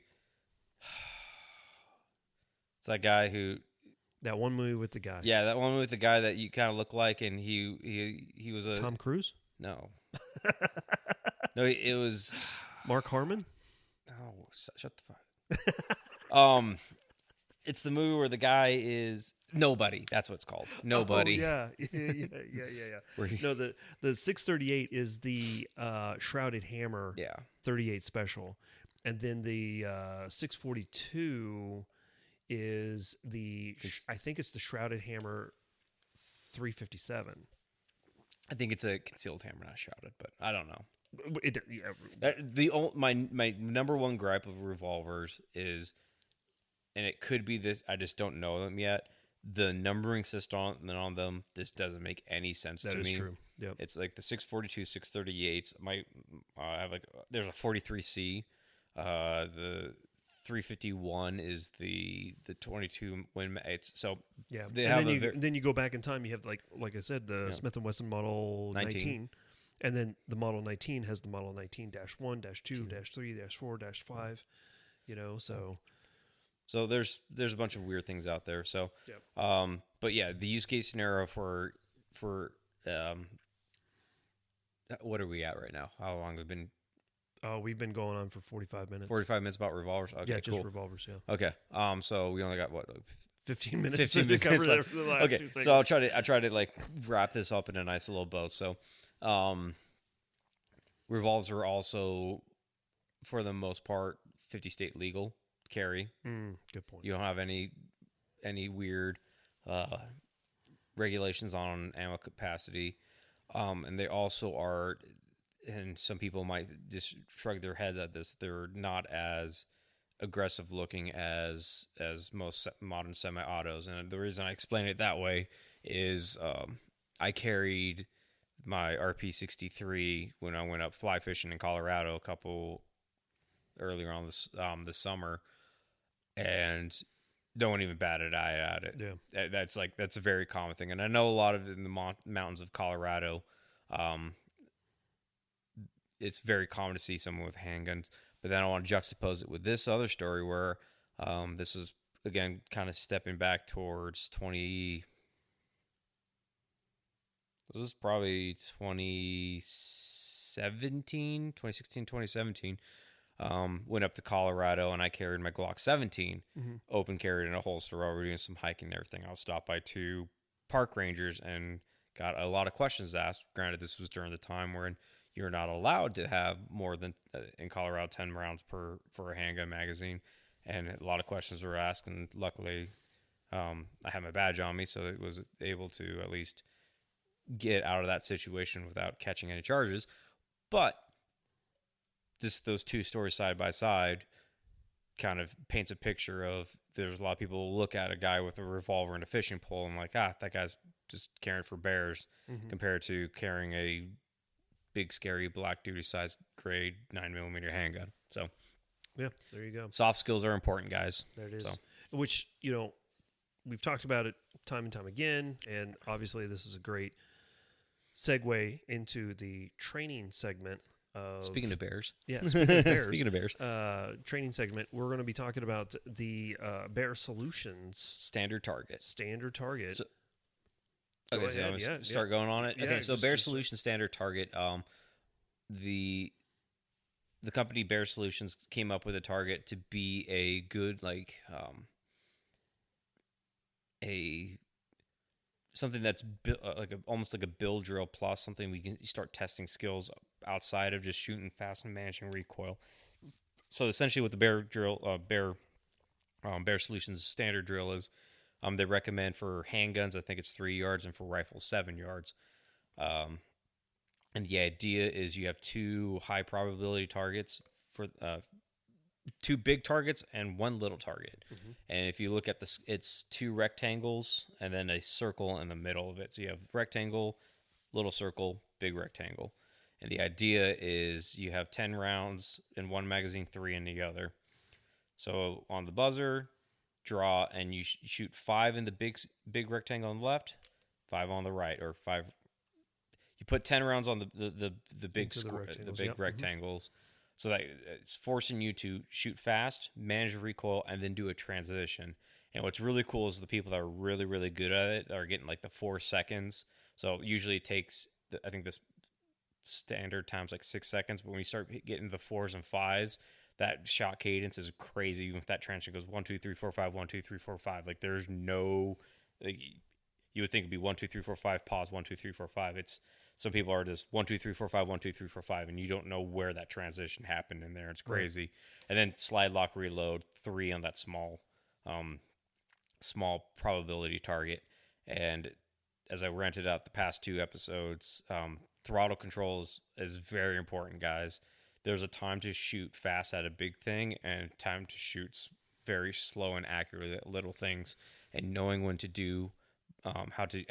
It's that guy who. That one movie with the guy. Yeah, that one with the guy that you kind of look like, and he was a Tom Cruise? No, no, it was Mark Harmon? Oh, shut the fuck. It's the movie where the guy is Nobody. That's what it's called. Nobody. Oh, yeah. No, the 638 is the Shrouded Hammer 38 special. And then the 642 is I think it's the Shrouded Hammer 357. I think it's a concealed hammer, not shrouded, but I don't know. My number one gripe of revolvers is, and it could be this, I just don't know them yet. The numbering system on them, this doesn't make any sense to me. That is true. Yep. It's like the 642, 638. Have there's a 43C. The 351 is the 22 Win. It's so yeah. They and have then you go back in time. You have like I said, the Smith & Wesson Model 19. And then the Model 19 has the Model 19-1, -2, -3, -4, -5. So there's a bunch of weird things out there. So, but yeah, the use case scenario for what are we at right now? How long have we been? Oh, we've been going on for 45 minutes. 45 minutes about revolvers. Okay, yeah, cool. Just revolvers. Yeah. Okay. So we only got 15 minutes 15 to cover minutes the last 2 seconds. So I'll try to like wrap this up in a nice little bow. So, revolvers are also, for the most part, 50 state legal carry. Good point. You don't have any weird regulations on ammo capacity, and they also are. And some people might just shrug their heads at this. They're not as aggressive looking as most modern semi-autos. And the reason I explain it that way is I carried my RP63 when I went up fly fishing in Colorado a couple earlier on this summer, and no one even batted an eye at it. Yeah, that's a very common thing, and I know a lot of it in the mountains of Colorado. It's very common to see someone with handguns, but then I want to juxtapose it with this other story where this was, again, kind of stepping back towards 2016, 2017. Went up to Colorado and I carried my Glock 17, open carried in a holster while we were doing some hiking and everything. I was stopped by 2 park rangers and got a lot of questions asked. Granted, this was during the time when you're not allowed to have more than, in Colorado, 10 rounds for a handgun magazine. And a lot of questions were asked, and luckily I had my badge on me, so it was able to at least get out of that situation without catching any charges. But just those 2 stories side by side kind of paints a picture of, there's a lot of people who look at a guy with a revolver and a fishing pole and like, that guy's just caring for bears, compared to carrying a big, scary, black duty size grade 9mm handgun. So, yeah, there you go. Soft skills are important, guys. There it is. So. Which, we've talked about it time and time again, and obviously this is a great segue into the training segment of... Speaking of bears. Yeah, speaking of bears. Speaking of bears. Training segment, we're going to be talking about the Bear Solutions... Standard target. So, okay, so I'm going to start going on it. Yeah, okay, so Bear Solutions standard target. The company Bear Solutions came up with a target to be a good, something that's almost like a build drill plus, something we can start testing skills outside of just shooting fast and managing recoil. So essentially, what the Bear Solutions standard drill is. They recommend for handguns, I think it's 3 yards, and for rifles, 7 yards. And the idea is you have 2 high probability targets, for 2 big targets and 1 little target. And if you look at this, it's 2 rectangles and then a circle in the middle of it. So you have rectangle, little circle, big rectangle. And the idea is you have 10 rounds in one magazine, 3 in the other. So on the buzzer, draw, and you shoot 5 in the big rectangle on the left, 5 on the right, or 5. You put 10 rounds on the big rectangles, so that it's forcing you to shoot fast, manage the recoil, and then do a transition. And what's really cool is the people that are really, really good at it are getting like the 4 seconds. So usually it takes, I think this standard time's like 6 seconds, but when you start getting the 4s and 5s, that shot cadence is crazy. Even if that transition goes 1, 2, 3, 4, 5, 1, 2, 3, 4, 5, like there's no, like, you would think it'd be 1, 2, 3, 4, 5, pause, 1, 2, 3, 4, 5. It's, some people are just 1, 2, 3, 4, 5, 1, 2, 3, 4, 5, and you don't know where that transition happened in there. It's crazy. Right. And then slide, lock, reload, 3 on that small probability target. And as I rented out the past 2 episodes, throttle control is very important, guys. There's a time to shoot fast at a big thing and time to shoot very slow and accurately at little things, and knowing when to do, how to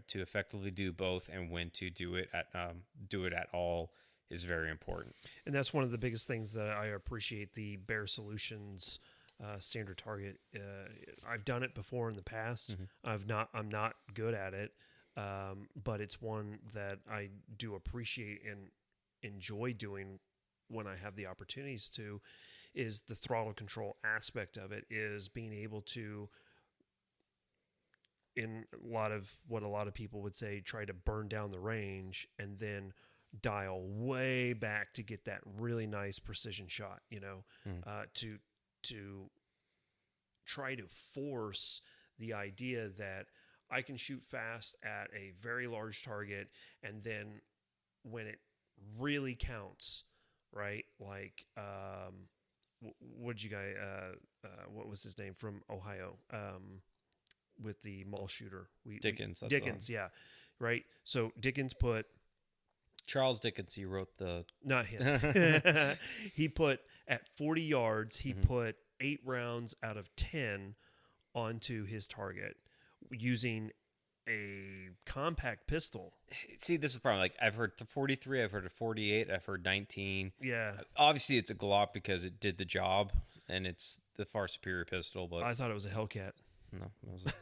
to effectively do both, and when to do it at all is very important. And that's one of the biggest things that I appreciate the Bear Solutions standard target. I've done it before in the past. Mm-hmm. I'm not good at it, but it's one that I do appreciate and enjoy doing when I have the opportunities to. Is the throttle control aspect of it, is being able to, in what a lot of people would say, try to burn down the range and then dial way back to get that really nice precision shot, to try to force the idea that I can shoot fast at a very large target, and then when it really counts, right? Like, what was his name from Ohio? With the mall shooter. Dickens. Dickens, yeah. Right? So Dickens put... Charles Dickens, he wrote the... Not him. He put, at 40 yards, he put 8 rounds out of 10 onto his target using a compact pistol. See, this is the problem. Like, I've heard 43, I've heard 48, I've heard 19. Yeah. Obviously, it's a Glock because it did the job, and it's the far superior pistol. But I thought it was a Hellcat. No, it wasn't.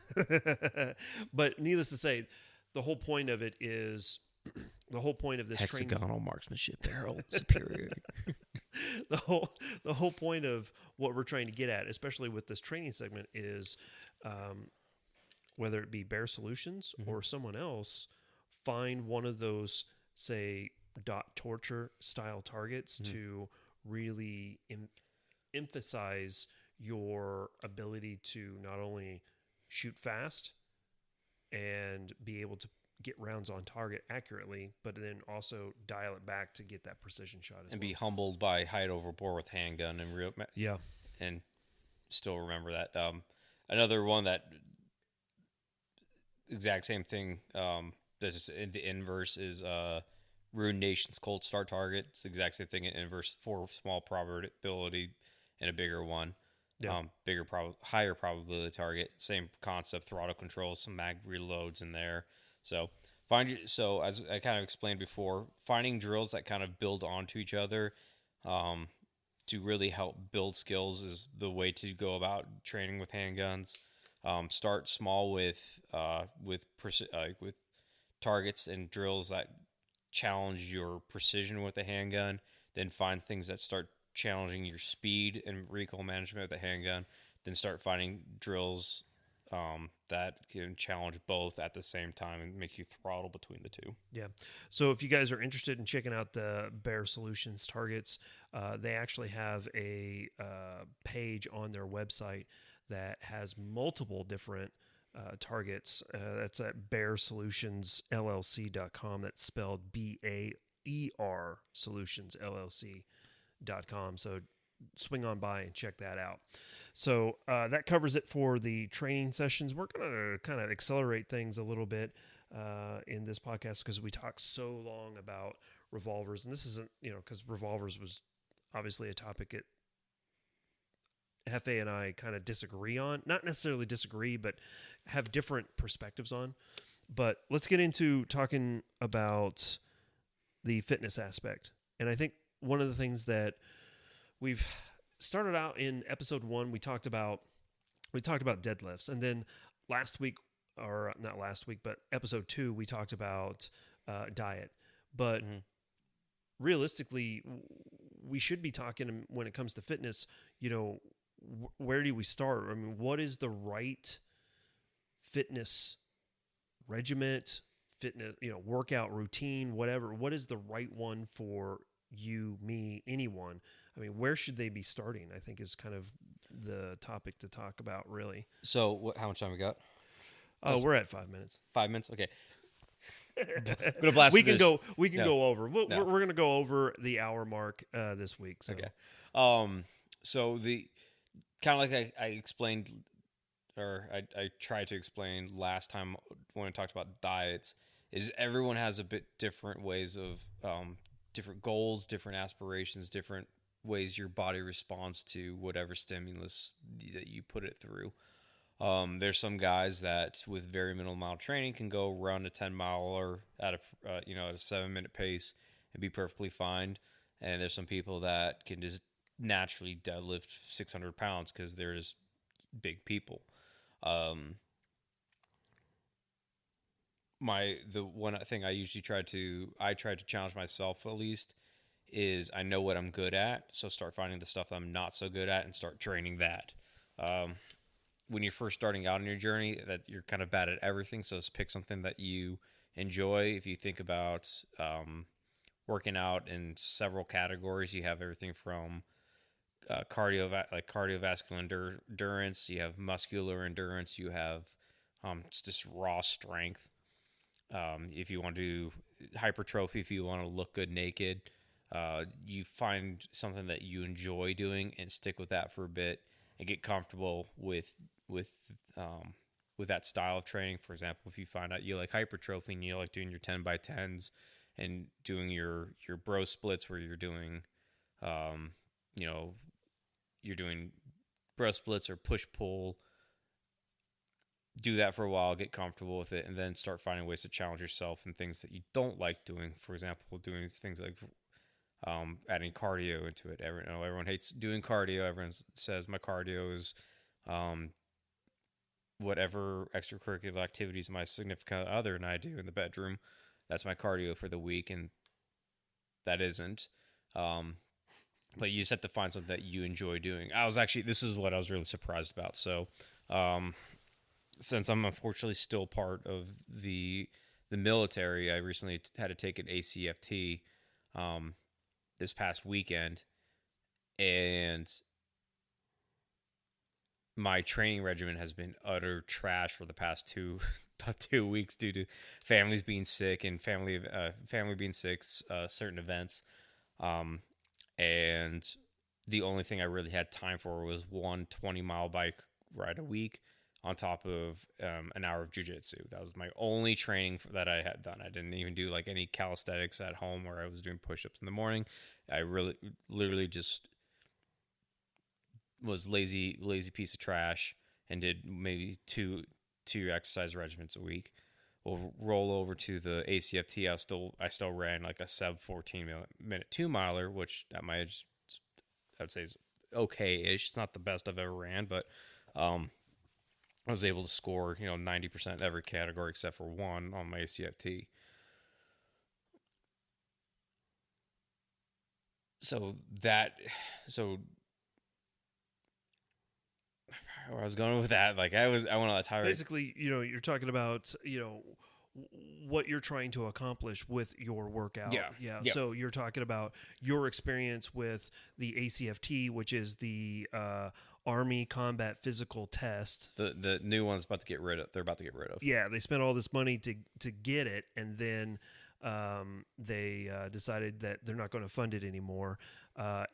But needless to say, the whole point of it is, the whole point of this hexagonal marksmanship, they're all superior. The whole point of what we're trying to get at, especially with this training segment, is whether it be Bear Solutions or someone else, find one of those, say, dot torture style targets to really emphasize your ability to not only shoot fast and be able to get rounds on target accurately, but then also dial it back to get that precision shot as well. And be humbled by height overbore with handgun and and still remember that. Another one that exact same thing, that's just in the inverse, is Ruined Nation's Cold Start target. It's the exact same thing in inverse, 4 small probability and a bigger one. Yeah. Higher probability target. Same concept, throttle control, some mag reloads in there. So as I kind of explained before, finding drills that kind of build onto each other to really help build skills is the way to go about training with handguns. Start small with targets and drills that challenge your precision with the handgun. Then find things that start challenging your speed and recoil management with the handgun. Then start finding drills that can challenge both at the same time and make you throttle between the two. Yeah. So if you guys are interested in checking out the Bear Solutions targets, they actually have a page on their website that has multiple different targets. That's at bearsolutionsllc.com. That's spelled BAER Solutions LLC.com. So swing on by and check that out. So that covers it for the training sessions. We're going to kind of accelerate things a little bit in this podcast because we talked so long about revolvers. And this isn't, because revolvers was obviously a topic that Jefe and I kind of disagree on. Not necessarily disagree, but have different perspectives on. But let's get into talking about the fitness aspect. And I think one of the things that we've started out in episode 1, we talked about deadlifts, and then last week, or not last week, but episode 2, we talked about diet. But realistically, we should be talking when it comes to fitness. Where do we start? I mean, what is the right fitness regiment, fitness, workout routine, whatever? What is the right one for you, me, anyone? I mean, where should they be starting? I think is kind of the topic to talk about, really. So, how much time we got? Oh, we're at 5 minutes. 5 minutes. Okay. I'm gonna blast We can this. go over. We're going to go over the hour mark this week. So. Okay. So the kind of like I explained, or I tried to explain last time when I talked about diets, is everyone has a bit different ways of different goals, different aspirations, different ways your body responds to whatever stimulus that you put it through. There's some guys that with very minimal amount of training can go run a 10-miler at a 7-minute pace and be perfectly fine. And there's some people that can just naturally deadlift 600 pounds because they're just big people. The one thing I usually try to challenge myself, at least, is I know what I'm good at, so start finding the stuff I'm not so good at and start training that. When you're first starting out on your journey, that you're kind of bad at everything, so just pick something that you enjoy. If you think about working out in several categories, you have everything from cardiovascular endurance, you have muscular endurance, you have just raw strength. If you want to do hypertrophy, if you want to look good naked, you find something that you enjoy doing and stick with that for a bit and get comfortable with that style of training. For example, if you find out you like hypertrophy and you like doing your 10 by 10s and doing your bro splits where you're doing you're doing bro splits or push pull, do that for a while, get comfortable with it, and then start finding ways to challenge yourself in things that you don't like doing. For example, doing things like adding cardio into it. Everyone hates doing cardio. Everyone says my cardio is whatever extracurricular activities my significant other and I do in the bedroom. That's my cardio for the week, and that isn't. But you just have to find something that you enjoy doing. This is what I was really surprised about. So, since I'm unfortunately still part of the military, I recently had to take an ACFT this past weekend, and my training regimen has been utter trash for the past about 2 weeks due to families being sick and family being sick, certain events, and the only thing I really had time for was one 20-mile bike ride a week on top of an hour of jiu-jitsu. That was my only training that I had done. I didn't even do like any calisthenics at home where I was doing push-ups in the morning. I literally just was lazy piece of trash and did maybe two exercise regimens a week. We'll roll over to the ACFT. I still ran like a sub 14-minute 2-miler, which at my age I would say is okay-ish. It's not the best I've ever ran, but I was able to score 90% every category except for one on my ACFT. So where I was going with that, like I went on that tirade. Basically, you're talking about, what you're trying to accomplish with your workout. Yeah. So you're talking about your experience with the ACFT, which is the Army Combat Physical Test. The new one's about to get rid of. They're about to get rid of. Yeah, they spent all this money to get it, and then they decided that they're not going to fund it anymore.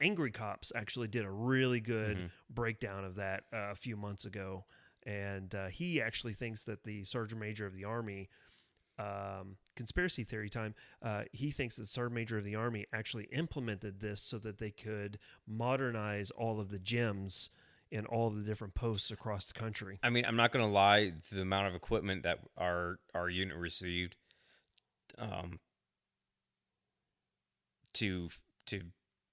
Angry Cops actually did a really good breakdown of that a few months ago, and he actually thinks that the Sergeant Major of the Army, conspiracy theory time, he thinks that the Sergeant Major of the Army actually implemented this so that they could modernize all of the gyms in all the different posts across the country. I mean, I'm not going to lie. The amount of equipment that our unit received, to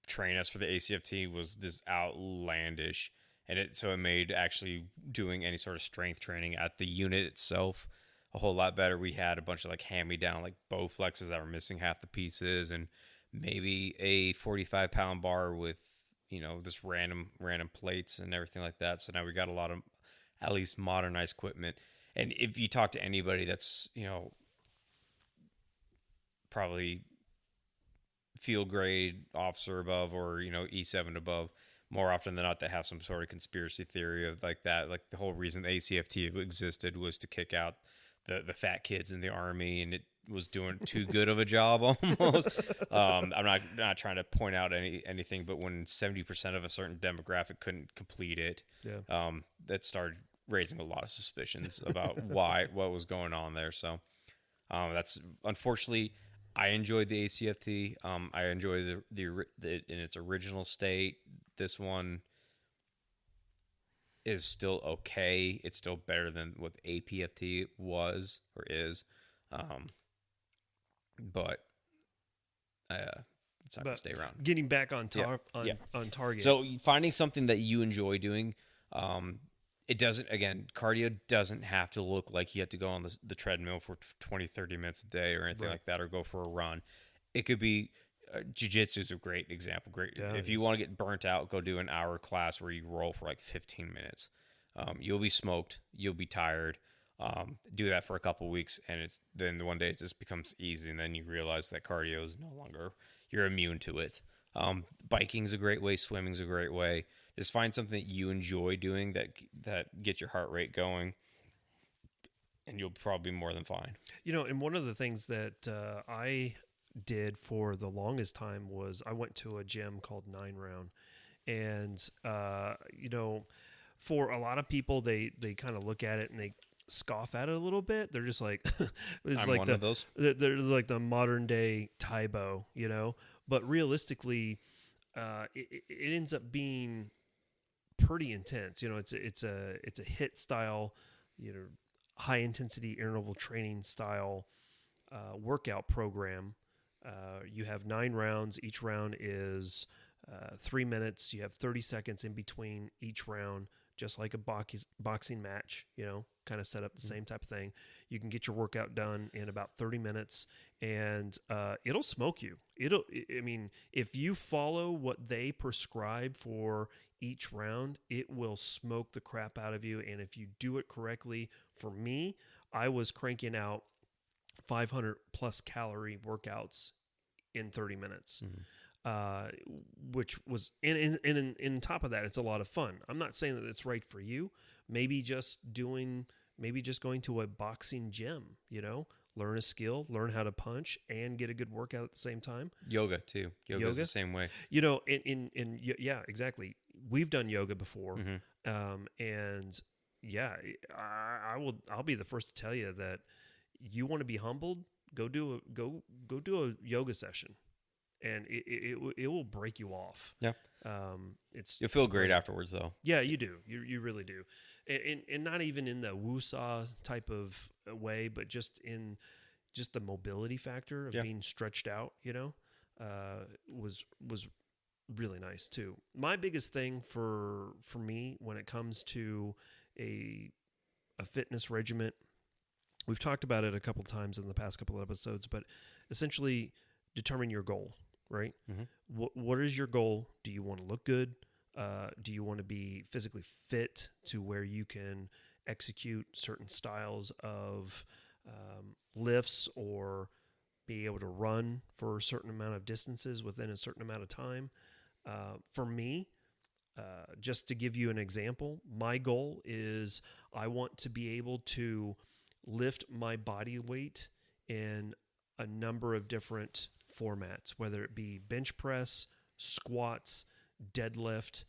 train us for the ACFT was this outlandish, and it made actually doing any sort of strength training at the unit itself a whole lot better. We had a bunch of like hand-me-down like bow flexes that were missing half the pieces, and maybe a 45-pound bar with this random plates and everything like that. So now we got a lot of at least modernized equipment. And if you talk to anybody that's probably field grade officer above or E7 above, more often than not they have some sort of conspiracy theory of like that, like the whole reason the ACFT existed was to kick out the fat kids in the army, and it was doing too good of a job almost. I'm not trying to point out anything, but when 70% of a certain demographic couldn't complete it, that started raising a lot of suspicions about what was going on there. So that's unfortunately. I enjoyed the ACFT. I enjoyed the in its original state. This one is still okay. It's still better than what the APFT was or is, but it's not going to stay around. Getting back on target. So finding something that you enjoy doing. It doesn't, again, cardio doesn't have to look like you have to go on the treadmill for 20, 30 minutes a day or anything like that, or go for a run. It could be, jiu-jitsu is a great example. If you want to get burnt out, go do an hour class where you roll for like 15 minutes. You'll be smoked. You'll be tired. Do that for a couple weeks, and then one day it just becomes easy, and then you realize that cardio is no longer, you're immune to it. Biking's a great way. Swimming's a great way. Just find something that you enjoy doing that gets your heart rate going, and you'll probably be more than fine. And one of the things that I did for the longest time was I went to a gym called 9 Round, and for a lot of people, they kind of look at it and they scoff at it a little bit. They're just like, it's I'm like one of those. They're like the modern day Taibo, But realistically, it ends up being pretty intense. It's a HIIT style, high intensity interval training style workout program. You have 9 rounds. Each round is 3 minutes. You have 30 seconds in between each round, just like a boxing match, kind of set up the same type of thing. You can get your workout done in about 30 minutes, and it'll smoke you. If you follow what they prescribe for each round, it will smoke the crap out of you. And if you do it correctly, for me, I was cranking out 500 plus calorie workouts in 30 minutes. Which was, and top of that, it's a lot of fun. I'm not saying that it's right for you. Maybe just going to a boxing gym, learn a skill, learn how to punch, and get a good workout at the same time. Yoga too. Yoga's the same way. Yeah, exactly. We've done yoga before, and yeah, I'll be the first to tell you that you want to be humbled. Go do a yoga session. And it will break you off. Yeah. You'll feel great afterwards, though. Yeah, you do. You really do. And not even in the woo-saw type of way, but just in the mobility factor of being stretched out, was really nice too. My biggest thing for me when it comes to a fitness regiment, we've talked about it a couple times in the past couple of episodes, but essentially determine your goal. Right? What is your goal? Do you want to look good? Do you want to be physically fit to where you can execute certain styles of lifts or be able to run for a certain amount of distances within a certain amount of time? For me, just to give you an example, my goal is I want to be able to lift my body weight in a number of different formats, whether it be bench press, squats, deadlift,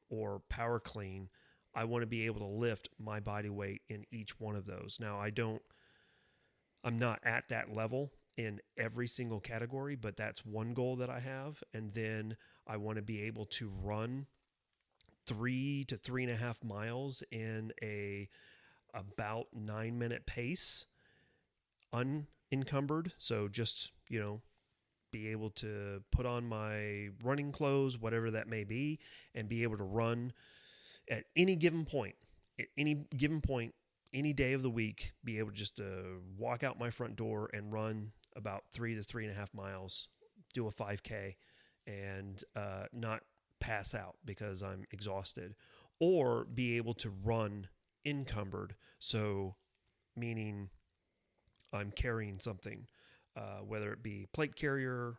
or power clean. I want to be able to lift my body weight in each one of those. Now, I'm not at that level in every single category, but that's one goal that I have. And then I want to be able to run 3 to 3.5 miles in about 9-minute pace, unencumbered. So just, be able to put on my running clothes, whatever that may be, and be able to run at any given point, any day of the week, be able just to walk out my front door and run about 3 to 3.5 miles, do a 5K, and not pass out because I'm exhausted, or be able to run encumbered. So meaning I'm carrying something, whether it be plate carrier,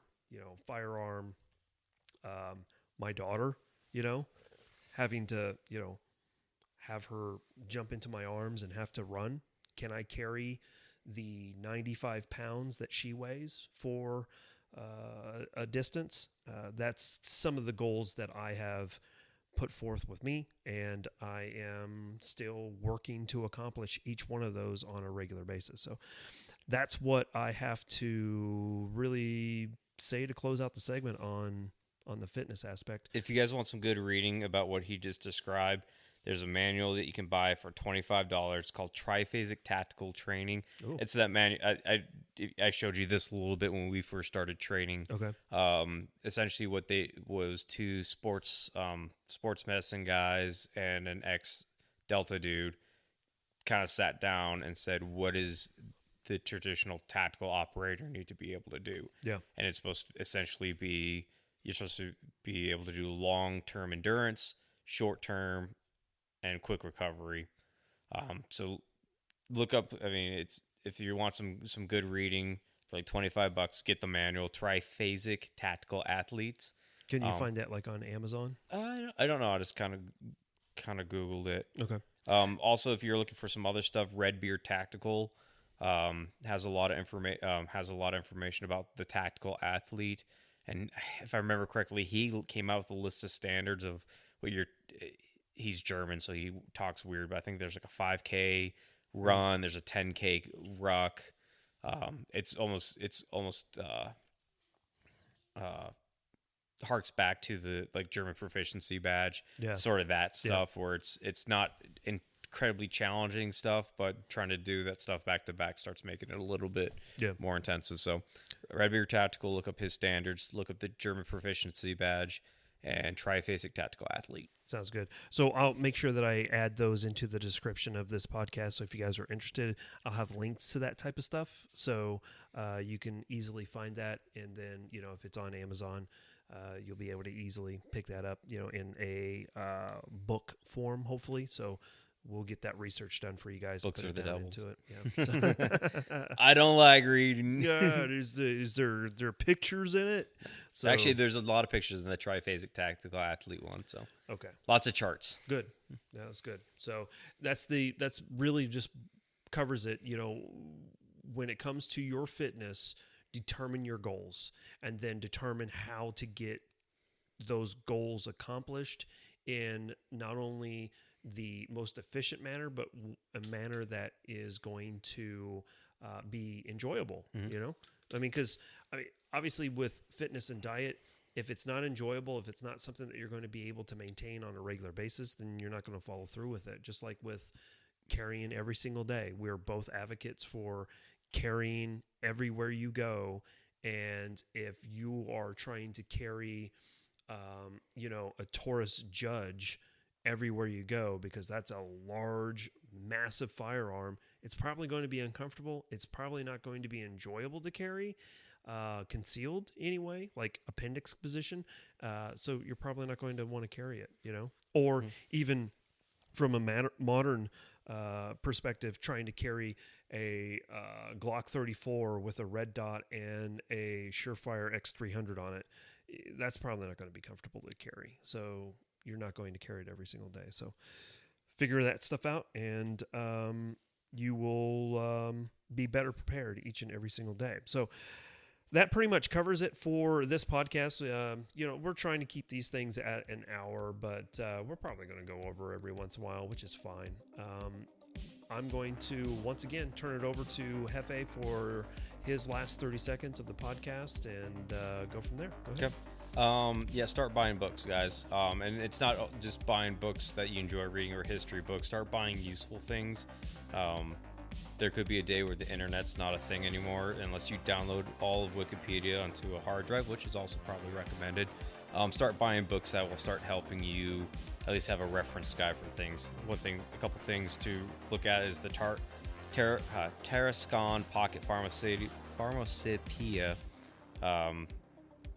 firearm, my daughter, having to, have her jump into my arms and have to run. Can I carry the 95 pounds that she weighs for a distance? That's some of the goals that I have put forth with me, and I am still working to accomplish each one of those on a regular basis. So that's what I have to really say to close out the segment on the fitness aspect. If you guys want some good reading about what he just described, there's a manual that you can buy for $25. It's called Triphasic Tactical Training. Ooh. It's that manual. I showed you this a little bit when we first started training. Okay. Essentially, what they was two sports medicine guys and an ex-Delta dude kind of sat down and said, what is the traditional tactical operator need to be able to do? Yeah. And it's supposed to essentially be, you're supposed to be able to do long-term endurance, short-term, and quick recovery. So look up, it's, if you want some good reading for like $25, get the manual, Triphasic Tactical Athletes. Can you find that like on Amazon? I don't know. I just kind of Googled it. Okay. Also, if you're looking for some other stuff, Red Beard Tactical has a lot of information about the tactical athlete. And if I remember correctly, he came out with a list of standards of what he's German, so he talks weird, but I think there's like a 5K run, there's a 10K ruck. It's almost harks back to the like German proficiency badge, sort of that stuff, where it's not incredibly challenging stuff, but trying to do that stuff back to back starts making it a little bit more intensive. So Redbeard Tactical, look up his standards, look up the German proficiency badge, and Triphasic Tactical Athlete. Sounds good. So I'll make sure that I add those into the description of this podcast. So if you guys are interested, I'll have links to that type of stuff. So you can easily find that. And then, if it's on Amazon, you'll be able to easily pick that up, in a book form, hopefully. So we'll get that research done for you guys. Books are the devils. Into it. Yeah. I don't like reading. God, is there pictures in it? So, actually, there's a lot of pictures in the Triphasic Tactical Athlete one. So okay, lots of charts. Good. That's good. So that's really just covers it. When it comes to your fitness, determine your goals and then determine how to get those goals accomplished in not only the most efficient manner, but a manner that is going to be enjoyable. Because obviously with fitness and diet, if it's not enjoyable, if it's not something that you're going to be able to maintain on a regular basis, then you're not going to follow through with it. Just like with carrying every single day, we're both advocates for carrying everywhere you go. And if you are trying to carry, a Taurus Judge everywhere you go, because that's a large, massive firearm, it's probably going to be uncomfortable. It's probably not going to be enjoyable to carry, concealed anyway, like appendix position. So you're probably not going to want to carry it, or even from a modern perspective, trying to carry a Glock 34 with a red dot and a Surefire X300 on it, that's probably not going to be comfortable to carry. So you're not going to carry it every single day. So figure that stuff out, and you will be better prepared each and every single day. So that pretty much covers it for this podcast. We're trying to keep these things at an hour, but we're probably going to go over every once in a while, which is fine. I'm going to once again turn it over to Jefe for his last 30 seconds of the podcast and go from there. Go ahead. Okay. Yeah, start buying books, guys. And it's not just buying books that you enjoy reading or history books. Start buying useful things. There could be a day where the internet's not a thing anymore unless you download all of Wikipedia onto a hard drive, which is also probably recommended. Start buying books that will start helping you at least have a reference guide for things. A couple things to look at is the Tarascon Pocket Pharmacopoeia,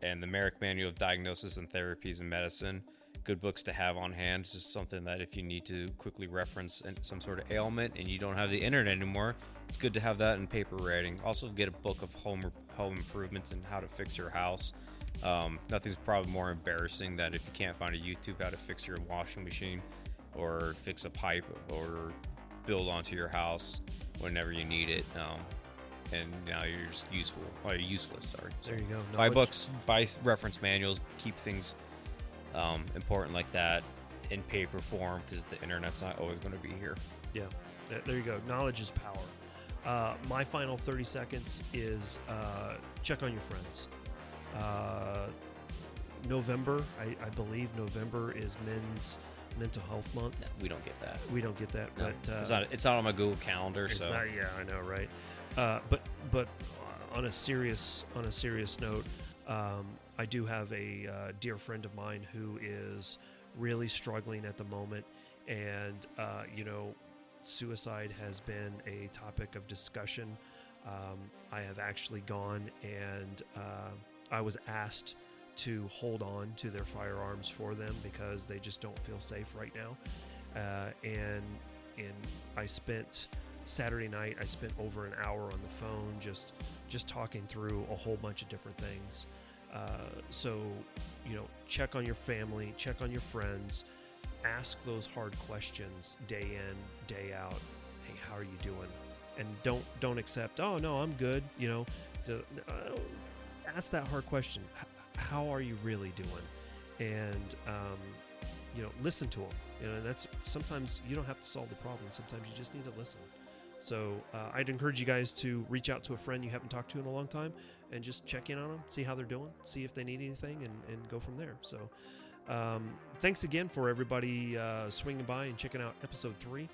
and the Merrick Manual of Diagnosis and Therapies in Medicine. Good books to have on hand. It's just something that if you need to quickly reference some sort of ailment and you don't have the internet anymore, it's good to have that in paper writing. Also get a book of home improvements and how to fix your house. Nothing's probably more embarrassing than if you can't find a YouTube how to fix your washing machine or fix a pipe or build onto your house whenever you need it. And now you're just useless. Sorry. There you go. Buy books, buy reference manuals, keep things important like that in paper form because the internet's not always going to be here. Yeah, there you go. Knowledge is power. My final 30 seconds is check on your friends. November, I believe November is Men's Mental Health Month. No, we don't get that. We don't get that. No, but it's not on my Google Calendar. It's so not. Yeah, I know, right? But on a serious note, I do have a dear friend of mine who is really struggling at the moment, and suicide has been a topic of discussion. I have actually gone and I was asked to hold on to their firearms for them because they just don't feel safe right now. And I spent Saturday night, I spent over an hour on the phone just talking through a whole bunch of different things. So, check on your family, check on your friends, ask those hard questions day in, day out. Hey, how are you doing? And don't accept, oh no, I'm good. Ask that hard question. How are you really doing? And listen to them. And that's sometimes you don't have to solve the problem. Sometimes you just need to listen. So I'd encourage you guys to reach out to a friend you haven't talked to in a long time and just check in on them, see how they're doing, see if they need anything, and go from there. So thanks again for everybody swinging by and checking out episode 3.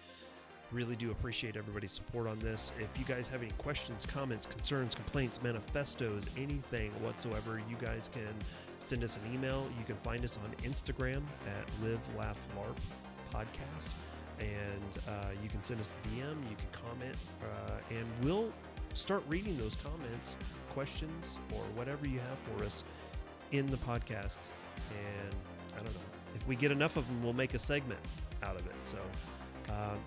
Really do appreciate everybody's support on this. If you guys have any questions, comments, concerns, complaints, manifestos, anything whatsoever, you guys can send us an email. You can find us on Instagram at Live Laugh Larp Podcast. And you can send us a DM, you can comment, and we'll start reading those comments, questions, or whatever you have for us in the podcast. And I don't know, if we get enough of them, we'll make a segment out of it. So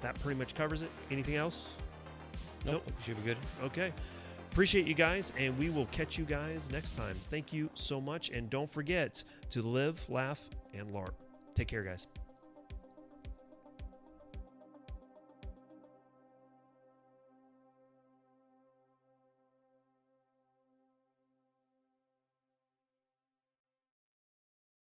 that pretty much covers it. Anything else? Nope. Should be good. Okay. Appreciate you guys, and we will catch you guys next time. Thank you so much, and don't forget to live, laugh, and LARP. Take care, guys.